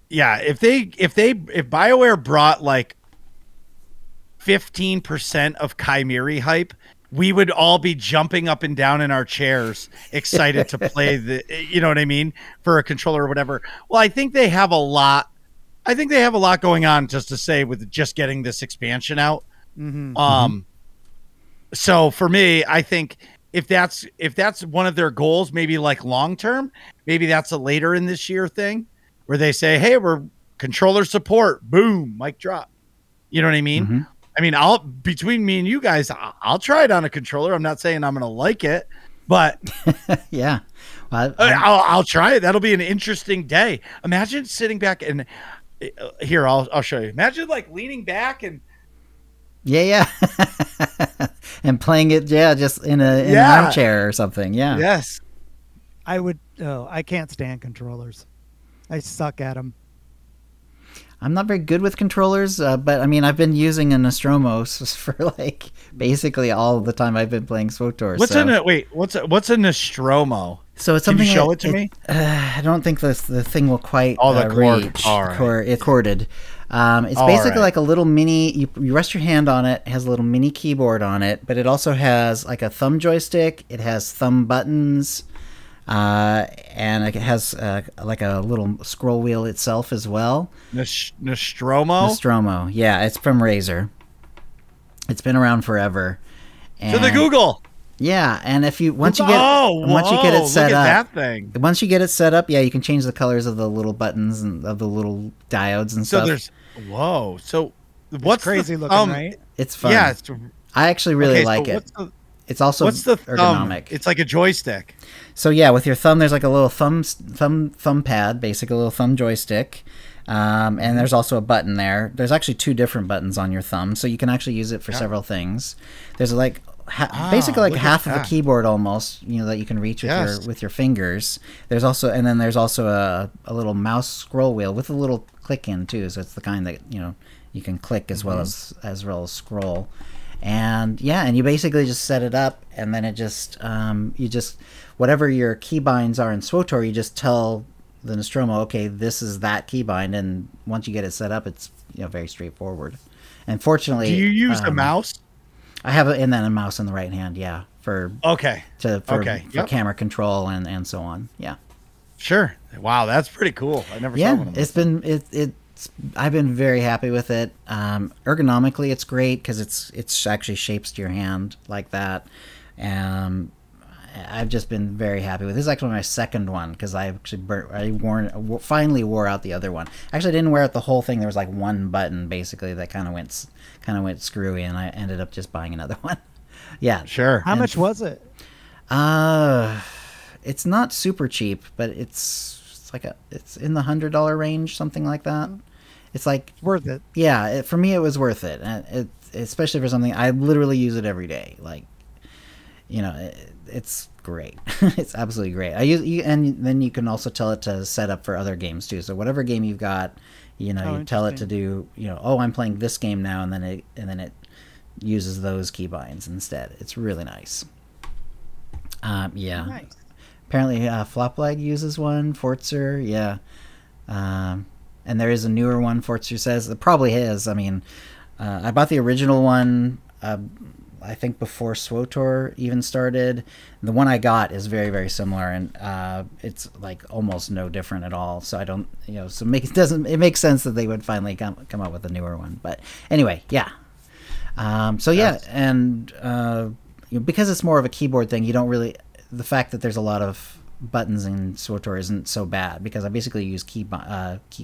Yeah, if BioWare brought like 15% of Chimera hype, we would all be jumping up and down in our chairs, excited to play you know what I mean, for a controller or whatever. Well, I think they have a lot. I think they have a lot going on, just to say, with just getting this expansion out. So for me, I think if that's one of their goals, maybe like long term, maybe that's a later in this year thing, where they say, hey, we're controller support, boom, mic drop. You know what I mean? I mean, between me and you guys, I'll try it on a controller. I'm not saying I'm going to like it, but yeah, well, I'll try it. That'll be an interesting day. Imagine sitting back and here, I'll show you. Imagine like leaning back and yeah. And playing it, just in an armchair or something. Yeah. Yes. I can't stand controllers. I suck at them. I'm not very good with controllers, but I mean, I've been using a Nostromo for like basically all the time I've been playing SWTOR. What's a Nostromo? So it's something. Can you show it to me? I don't think the thing will quite reach. It's corded. It's basically like a little mini. You rest your hand on it. It has a little mini keyboard on it, but it also has like a thumb joystick. It has thumb buttons. And it has like a little scroll wheel itself as well. Nostromo? Yeah, it's from Razer. It's been around forever. To the Google. Yeah, and once you get it set up, once you get it set up, you can change the colors of the little buttons and of the little diodes and stuff. So what's crazy looking, right? It's fun. Yeah, I actually really like it. It's also ergonomic. It's like a joystick. So yeah, with your thumb, there's like a little thumb pad, basically a little thumb joystick, and there's also a button there. There's actually 2 different buttons on your thumb, so you can actually use it for several things. There's like basically like half of a keyboard almost, that you can reach with your fingers. There's also a little mouse scroll wheel with a little click in too, so it's the kind that you can click as well as scroll. And you basically just set it up, and then it just whatever your keybinds are in SWTOR, you just tell the Nostromo, okay, this is that keybind, and once you get it set up, it's very straightforward. And fortunately, do you use a mouse? I have a mouse in the right hand, for camera control and so on. Yeah, sure. Wow, that's pretty cool. I never saw one of those. I've been very happy with it. Ergonomically, it's great because it's actually shapes to your hand like that. I've just been very happy with it. This is actually my second one because I actually finally wore out the other one. Actually, I didn't wear out the whole thing. There was like one button basically that kind of went screwy, and I ended up just buying another one. Yeah, sure. How much was it? It's not super cheap, but it's in the $100 range, something like that. It's like worth it. Yeah, for me it was worth it, and especially for something I literally use it every day. Like, it's great. It's absolutely great. And then you can also tell it to set up for other games too. So whatever game you've got, You know, you tell it to do, you know, oh, I'm playing this game now, and then it uses those keybinds instead. It's really nice. Yeah. Nice. Apparently, Floplag uses one. Forzer, yeah. And there is a newer one. Forzer says it probably is. I mean, I bought the original one. I think before SWTOR even started. The one I got is very, very similar, and it's like almost no different at all. So I don't, you know, so it makes sense that they would finally come up with a newer one. But anyway, yeah. So yeah, and you know, because it's more of a keyboard thing, you don't really, the fact that there's a lot of buttons in SWTOR isn't so bad, because I basically use key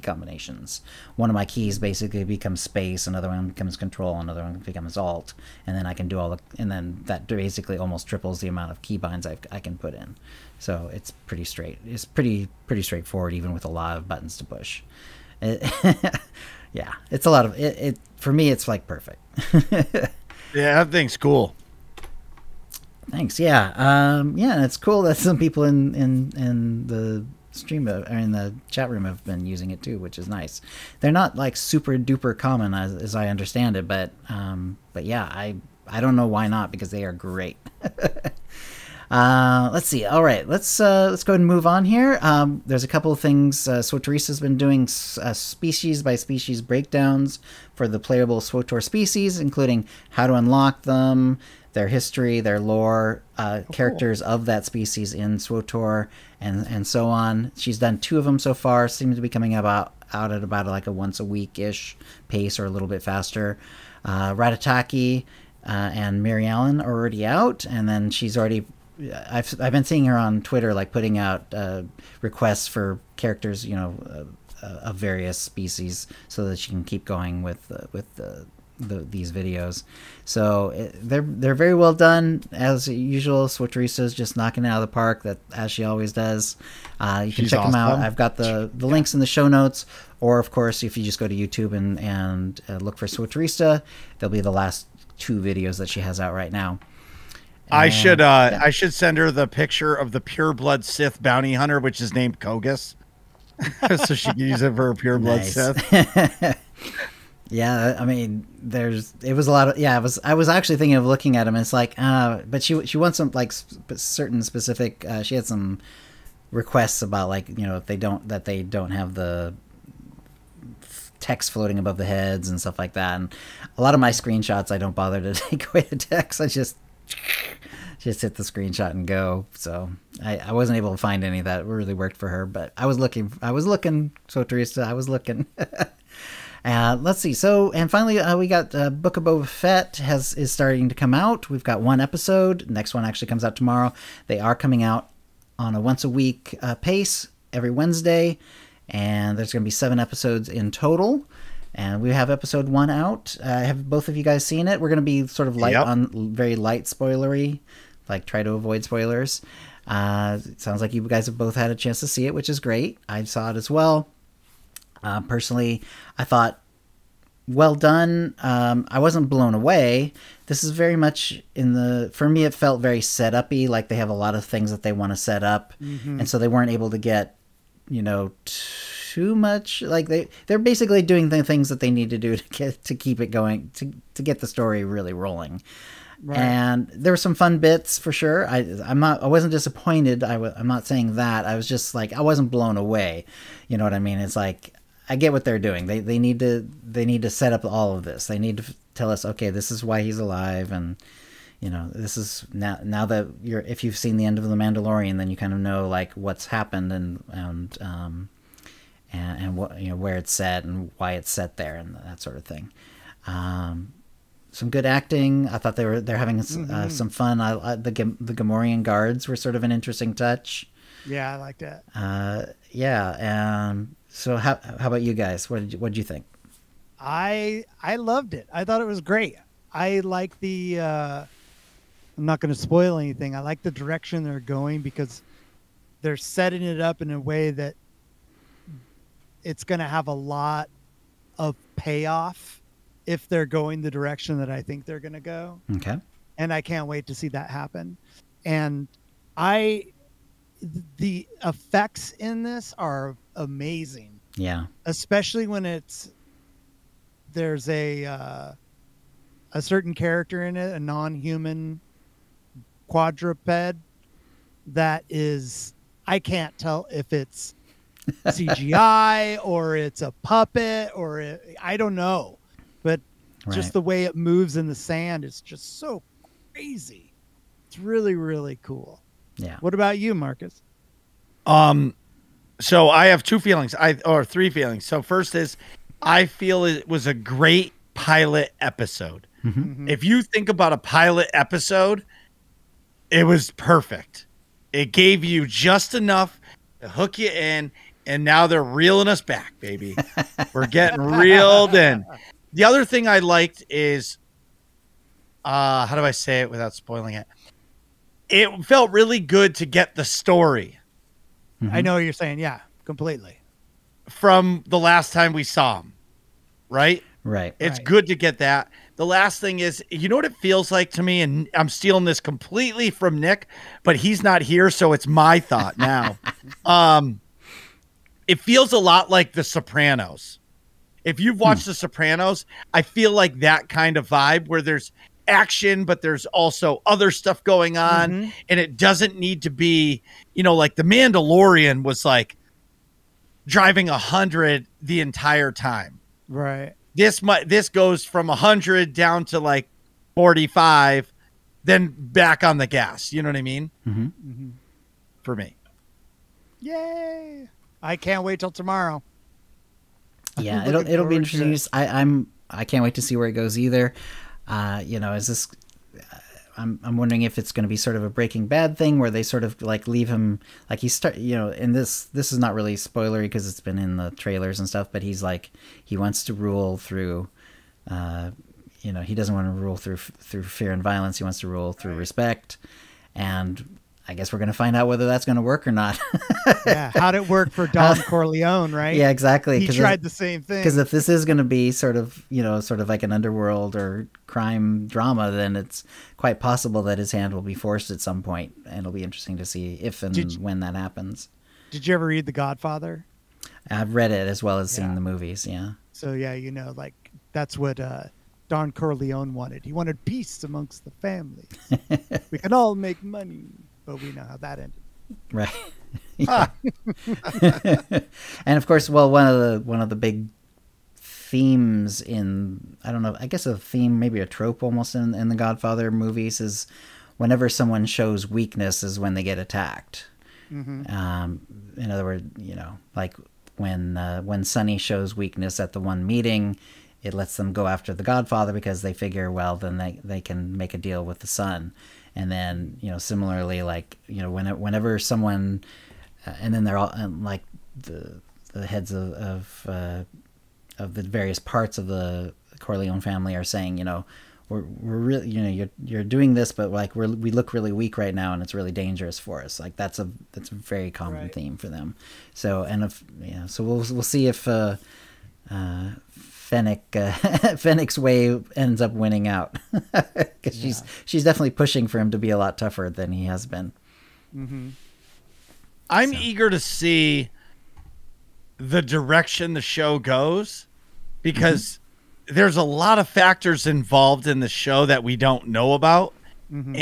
combinations. One of my keys basically becomes space, another one becomes control, another one becomes alt, and then I can do and then that basically almost triples the amount of keybinds I can put in. So it's pretty straight. It's pretty straightforward, even with a lot of buttons to push. Yeah, it's a lot of it. For me, it's like perfect. Yeah, that thing's cool. Thanks. Yeah. Yeah, it's cool that some people in the stream or in the chat room have been using it too, which is nice. They're not like super duper common as I understand it, but yeah, I don't know why not, because they are great. Let's see. All right, let's go ahead and move on here. There's a couple of things. SWTORista's been doing species by species breakdowns for the playable SWTOR species, including how to unlock them, their history, their lore, characters of that species in SWTOR, and so on. She's done 2 of them so far. Seems to be coming out at about like a once a week-ish pace, or a little bit faster. Ratataki and Mary Allen are already out, and then she's already. I've been seeing her on Twitter, like putting out requests for characters, you know, of various species, so that she can keep going with these videos. So they're very well done as usual. SWTORista's just knocking it out of the park, as she always does. You can check them out. I've got the links in the show notes, or of course, if you just go to YouTube and look for SWTORista, they'll be the last 2 videos that she has out right now. I should send her the picture of the pureblood Sith bounty hunter, which is named Kogus, so she can use it for her pureblood Sith. Yeah, I mean, it was a lot of, yeah, I was actually thinking of looking at him, and it's like, but she wants some like certain specific, she had some requests about, like, you know, if they don't have the text floating above the heads and stuff like that. And a lot of my screenshots, I don't bother to take away the text. I just hit the screenshot and go. So I wasn't able to find any that really worked for her, but I was looking, SWTORista, I was looking. Let's see. So, and finally, we got Book of Boba Fett is starting to come out. We've got 1 episode. Next one actually comes out tomorrow. They are coming out on a once a week pace every Wednesday, and there's going to be 7 episodes in total. And we have episode 1 out. Have both of you guys seen it? We're going to be sort of light on, very light spoilery, like try to avoid spoilers. It sounds like you guys have both had a chance to see it, which is great. I saw it as well. Personally, I thought, well done. I wasn't blown away. This is very much for me, it felt very set-up-y, like they have a lot of things that they want to set up. Mm-hmm. And so they weren't able to get, you know, too much. Like they're basically doing the things that they need to do to keep it going, to get the story really rolling. Right. And there were some fun bits for sure. I wasn't disappointed. I'm not saying that. I was just like, I wasn't blown away. You know what I mean? It's like, I get what they're doing. They need to set up all of this. They need to tell us, okay, this is why he's alive, and you know, this is now that if you've seen the end of The Mandalorian, then you kind of know like what's happened and what, you know, where it's set and why it's set there and that sort of thing. Some good acting. I thought they're having some fun. The Gamorrean guards were sort of an interesting touch. Yeah, I like that. Yeah. So how about you guys? What did you think? I loved it. I thought it was great. I like I'm not going to spoil anything. I like the direction they're going, because they're setting it up in a way that it's going to have a lot of payoff if they're going the direction that I think they're going to go. Okay. And I can't wait to see that happen. And the effects in this are amazing. Yeah. Especially when there's a certain character in it, a non-human quadruped that is, I can't tell if it's CGI or it's a puppet or I don't know, but just the way it moves in the sand is just so crazy. It's really, really cool. Yeah. What about you, Marcus? So I have three feelings. So first is, I feel it was a great pilot episode. Mm-hmm. If you think about a pilot episode, it was perfect. It gave you just enough to hook you in, and now they're reeling us back, baby. We're getting reeled in. The other thing I liked is, how do I say it without spoiling it? It felt really good to get the story. Mm-hmm. I know what you're saying. Yeah, completely. From the last time we saw him, right? Right. It's good to get that. The last thing is, you know what it feels like to me, and I'm stealing this completely from Nick, but he's not here, so it's my thought now. It feels a lot like The Sopranos. If you've watched The Sopranos, I feel like that kind of vibe where there's action, but there's also other stuff going on, and it doesn't need to be, like The Mandalorian was like driving 100 the entire time. Right. This goes from 100 down to like 45, then back on the gas. You know what I mean? Mm-hmm. Mm-hmm. For me. Yay! I can't wait till tomorrow. Yeah, it'll be interesting. I can't wait to see where it goes either. Is this? I'm wondering if it's going to be sort of a Breaking Bad thing where they sort of like leave him like and this is not really spoilery because it's been in the trailers and stuff, but he's like, he wants to rule through, he doesn't want to rule through fear and violence. He wants to rule through respect. And I guess we're going to find out whether that's going to work or not. Yeah. How'd it work for Don Corleone, right? Yeah, exactly. He tried the same thing. Because if this is going to be sort of like an underworld or crime drama, then it's quite possible that his hand will be forced at some point, and it'll be interesting to see if and when that happens. Did you ever read The Godfather? I've read it as well as seen the movies, yeah. So, yeah, like that's what Don Corleone wanted. He wanted peace amongst the family. We can all make money, but we know how that ended. Right. And of course, well, one of the big themes in, I don't know, I guess a theme, maybe a trope almost in the Godfather movies is whenever someone shows weakness is when they get attacked. Mm-hmm. In other words, like when Sonny shows weakness at the one meeting, it lets them go after the Godfather because they figure, well, then they can make a deal with the son. And then, similarly, like, whenever someone, and then they're all like the heads of the various parts of the Corleone family are saying, we're really, you're doing this, but like we look really weak right now, and it's really dangerous for us. Like that's a very common theme for them. So so we'll see if Fennec's way ends up winning out, because she's definitely pushing for him to be a lot tougher than he has been. Mm-hmm. I'm eager to see the direction the show goes, because there's a lot of factors involved in the show that we don't know about. Mm-hmm.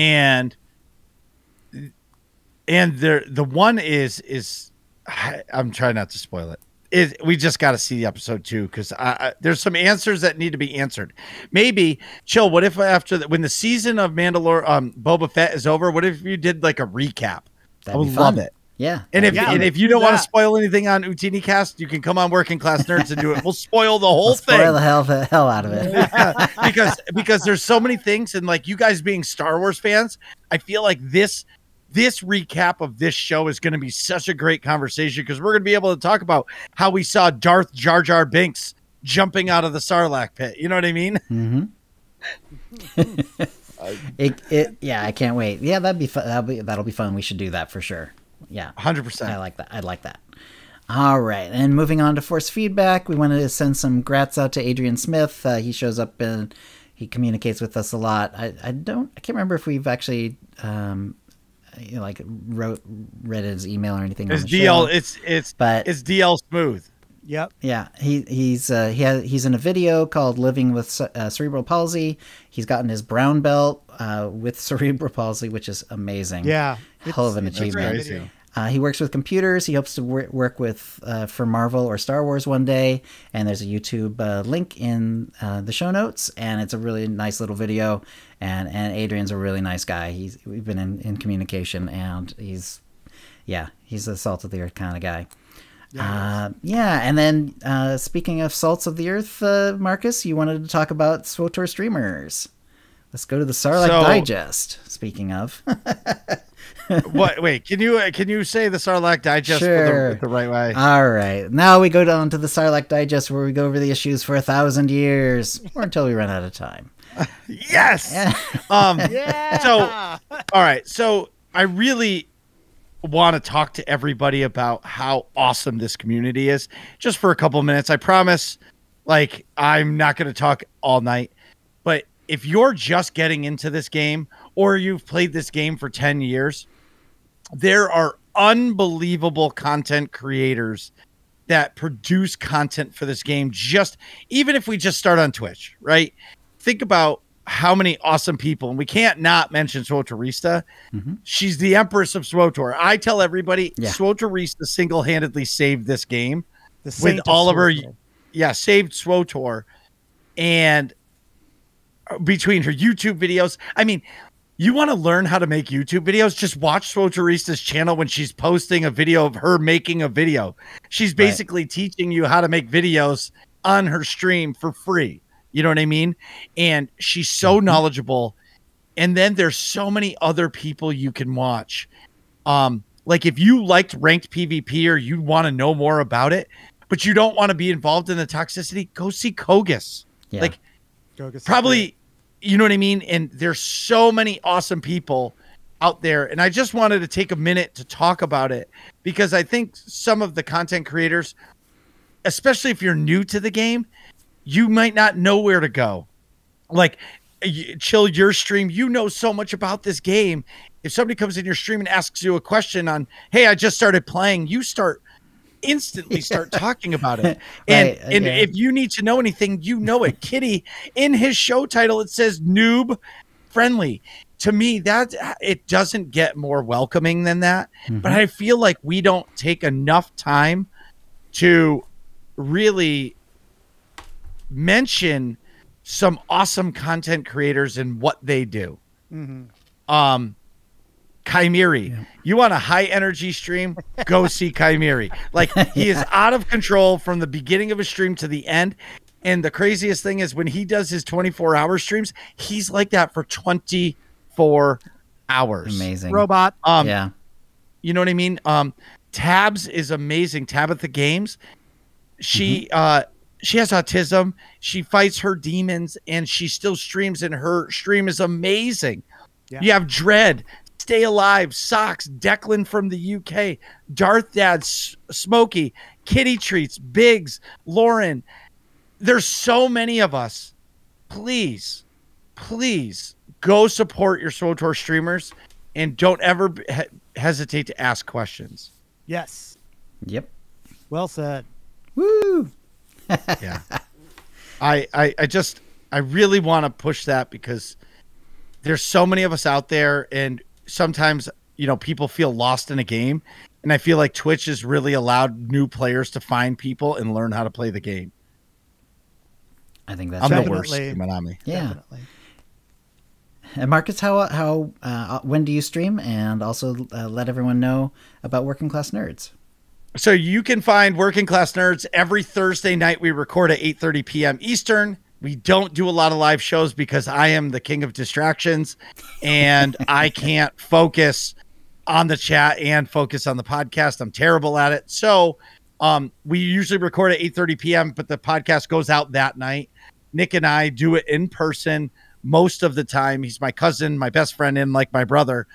And the one is I'm trying not to spoil it. We just got to see the episode 2, because there's some answers that need to be answered. Maybe, Chill, what if when the season of Boba Fett is over, what if you did like a recap? I would love it. Yeah. And if you don't want to spoil anything on OotiniCast, you can come on Working Class Nerds and do it. We'll spoil the whole thing. Spoil the hell out of it. because there's so many things, and like you guys being Star Wars fans, I feel like this recap of this show is going to be such a great conversation, because we're going to be able to talk about how we saw Darth Jar Jar Binks jumping out of the Sarlacc pit. You know what I mean? Mm-hmm. I can't wait. Yeah, that'll be fun. We should do that for sure. Yeah, 100%. I like that. I'd like that. All right, and moving on to force feedback, we wanted to send some grats out to Adrian Smith. He shows up and he communicates with us a lot. I can't remember if we've actually read his email or anything. It's DL. It's DL Smooth. Yep. Yeah, he's in a video called "Living with Cerebral Palsy." He's gotten his brown belt with cerebral palsy, which is amazing. Yeah, hell of an achievement. He works with computers. He hopes to work with for Marvel or Star Wars one day. And there's a YouTube link in the show notes, and it's a really nice little video. And Adrian's a really nice guy. We've been in communication, and he's a salt of the earth kind of guy. And then speaking of salts of the earth, Marcus, you wanted to talk about SWTOR streamers. Let's go to the Sarlacc Digest. Speaking of, what? Wait, can you say the Sarlacc Digest the right way? All right, now we go down to the Sarlacc Digest, where we go over the issues for 1,000 years, or until we run out of time. Yes. So, all right. So I really want to talk to everybody about how awesome this community is, just for a couple minutes. I promise, like, I'm not going to talk all night, but if you're just getting into this game, or you've played this game for 10 years, there are unbelievable content creators that produce content for this game. Even if we just start on Twitch, right? Think about how many awesome people, and we can't not mention SWTORista. Mm-hmm. She's the Empress of SWTOR. I tell everybody, SWTORista single-handedly saved this game with all of her. Saved SWTOR, and between her YouTube videos, I mean, you want to learn how to make YouTube videos? Just watch SWTORista's channel when she's posting a video of her making a video. She's basically teaching you how to make videos on her stream for free. You know what I mean? And she's so knowledgeable. And then there's so many other people you can watch. Like if you liked ranked PvP, or you want to know more about it, but you don't want to be involved in the toxicity, go see Kogus. Yeah. Like Kogus probably, you know what I mean? And there's so many awesome people out there. And I just wanted to take a minute to talk about it, because I think some of the content creators, especially if you're new to the game, you might not know where to go. Like, Chill, your stream, you know so much about this game. If somebody comes in your stream and asks you a question on, hey, I just started playing, you instantly start talking about it. And if you need to know anything, you know it. Kitty, in his show title, it says noob friendly. To me, that it doesn't get more welcoming than that. Mm-hmm. But I feel like we don't take enough time to really mention some awesome content creators and what they do. Mm-hmm. Chimeri, you want a high energy stream? Go see Chimeri. Like, he is out of control from the beginning of his stream to the end. And the craziest thing is when he does his 24-hour streams, he's like that for 24 hours. Amazing. Robot. Yeah. You know what I mean? Tabs is amazing. Tabitha Games. She has autism. She fights her demons, and she still streams, and her stream is amazing. Yeah. You have Dread, Stay Alive, Socks, Declan from the UK, Darth Dad, Smokey, Kitty Treats, Biggs, Lauren. There's so many of us. Please go support your SWTOR streamers, and don't ever hesitate to ask questions. Yes. Yep. Well said. Woo. Yeah. I really want to push that, because there's so many of us out there, and sometimes, you know, people feel lost in a game, and I feel like Twitch has really allowed new players to find people and learn how to play the game. I think that's I'm the worst. Manami. Yeah. Definitely. And Marcus, how when do you stream? And also let everyone know about Working Class Nerds. So you can find Working Class Nerds every Thursday night. We record at 8:30 p.m. Eastern. We don't do a lot of live shows because I am the king of distractions, and I can't focus on the chat and focus on the podcast. I'm terrible at it. So we usually record at 8:30 p.m., but the podcast goes out that night. Nick and I do it in person most of the time. He's my cousin, my best friend, and like my brother.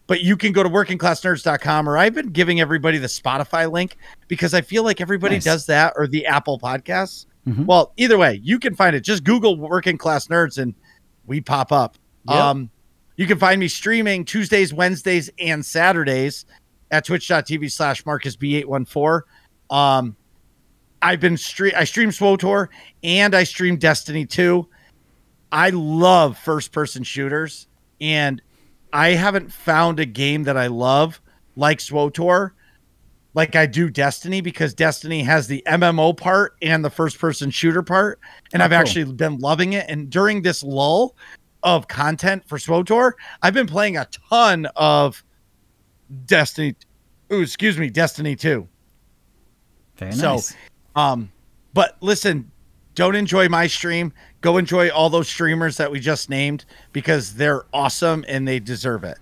But you can go to workingclassnerds.com, or I've been giving everybody the Spotify link because I feel like everybody does that, or the Apple Podcasts. Mm-hmm. Well, either way, you can find it. Just Google Working Class Nerds and we pop up. Yep. You can find me streaming Tuesdays, Wednesdays, and Saturdays at twitch.tv/MarcusB814. I stream SWTOR and I stream Destiny 2. I love first-person shooters, and I haven't found a game that I love like SWTOR, like I do Destiny, because Destiny has the MMO part and the first-person shooter part, and I've actually been loving it. And during this lull of content for SWTOR, I've been playing a ton of Destiny 2. Very nice. So, but listen, don't enjoy my stream. Go enjoy all those streamers that we just named, because they're awesome and they deserve it.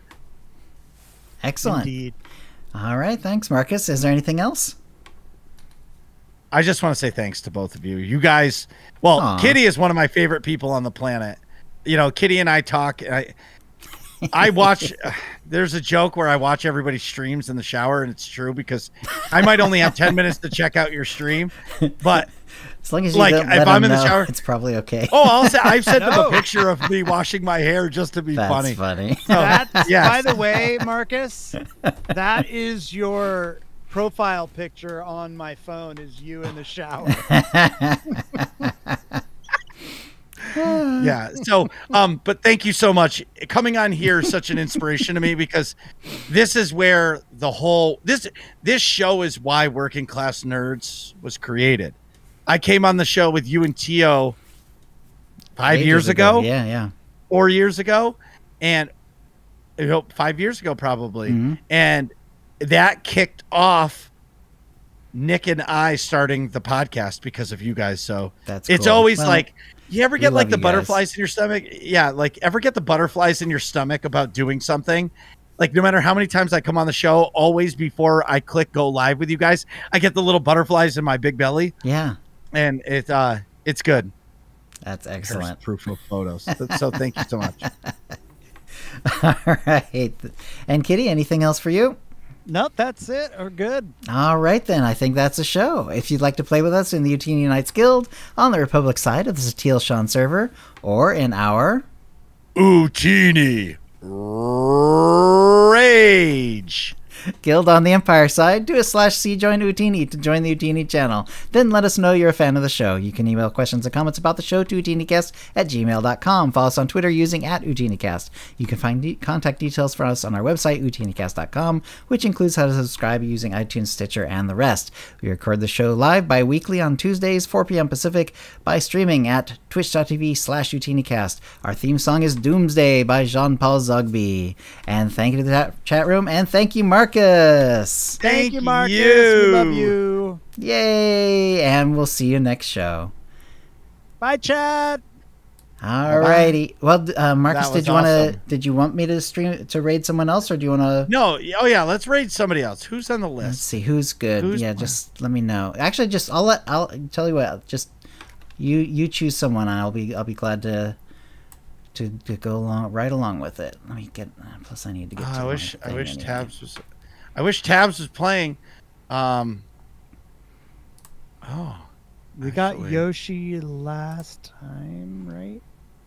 Excellent. Indeed. All right. Thanks, Marcus. Is there anything else? I just want to say thanks to both of you. You guys, well, Aww. Kitty is one of my favorite people on the planet. You know, Kitty and I talk. I watch. There's a joke where I watch everybody's streams in the shower, and it's true, because I might only have 10 minutes to check out your stream, but as long as you don't let if I'm in know, the shower, it's probably okay. Oh, I've sent them a picture of me washing my hair just to be That's funny. That's, yes. By the way, Marcus, that is your profile picture on my phone, is you in the shower. Yeah. So, but thank you so much. Coming on here is such an inspiration to me, because this is where the whole this show is why Working Class Nerds was created. I came on the show with you and Tio 5 years ago. Yeah. 4 years ago, and 5 years ago probably, and that kicked off Nick and I starting the podcast because of you guys. So it's cool. always like. You ever get like the butterflies guys. in your stomach? Yeah, like ever get the butterflies in your stomach about doing something? Like no matter how many times I come on the show, always before I click go live with you guys, I get the little butterflies in my big belly. Yeah. And it's good. That's excellent. Here's proof of photos. So thank you so much. All right. And Kitty, anything else for you? Nope, that's it. We're good. All right, then. I think that's a show. If you'd like to play with us in the Utini Knights Guild on the Republic side of the Satele Sean server, or in our Utini Rage Guild on the Empire side, do a /C join Utini to join the Utini channel. Then let us know you're a fan of the show. You can email questions and comments about the show to OotiniCast@gmail.com. Follow us on Twitter using @OotiniCast. You can find contact details for us on our website, OotiniCast.com, which includes how to subscribe using iTunes, Stitcher, and the rest. We record the show live bi-weekly on Tuesdays, 4 p.m. Pacific, by streaming at twitch.tv/OotiniCast. Our theme song is Doomsday by Jean-Paul Zogby. And thank you to the chat room, and thank you, Marcus. Thank you, Marcus. We love you. Yay! And we'll see you next show. Bye, chat. Alrighty. Well, Marcus, awesome. Did you want me to raid someone else, or do you want to? No. Oh yeah, let's raid somebody else. Who's on the list? Let's see who's good. Just let me know. Actually, I'll tell you what. Just you choose someone, and I'll be glad to go along with it. Let me get. Plus, I need to get. I wish Tabs was playing. We got Yoshi last time, right?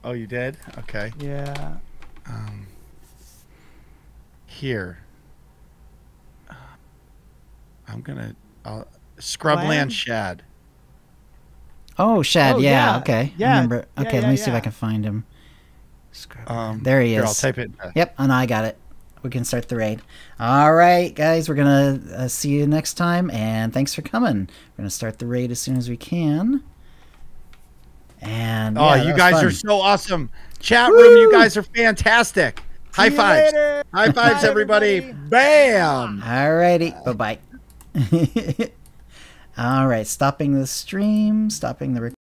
Oh, you did? Okay. Yeah. Here. I'm gonna Scrubland Shad. Oh, Shad. Yeah. Okay. Yeah. I remember. Okay. Let me see if I can find him. There he is. Here, I'll type it. Yep. And I got it. We can start the raid. All right, guys. We're gonna see you next time, and thanks for coming. We're gonna start the raid as soon as we can. And you guys are so awesome. Chat room, you guys are fantastic. High fives. High fives, everybody. Bam. All righty. Bye-bye. All right. Stopping the stream. Stopping the recording.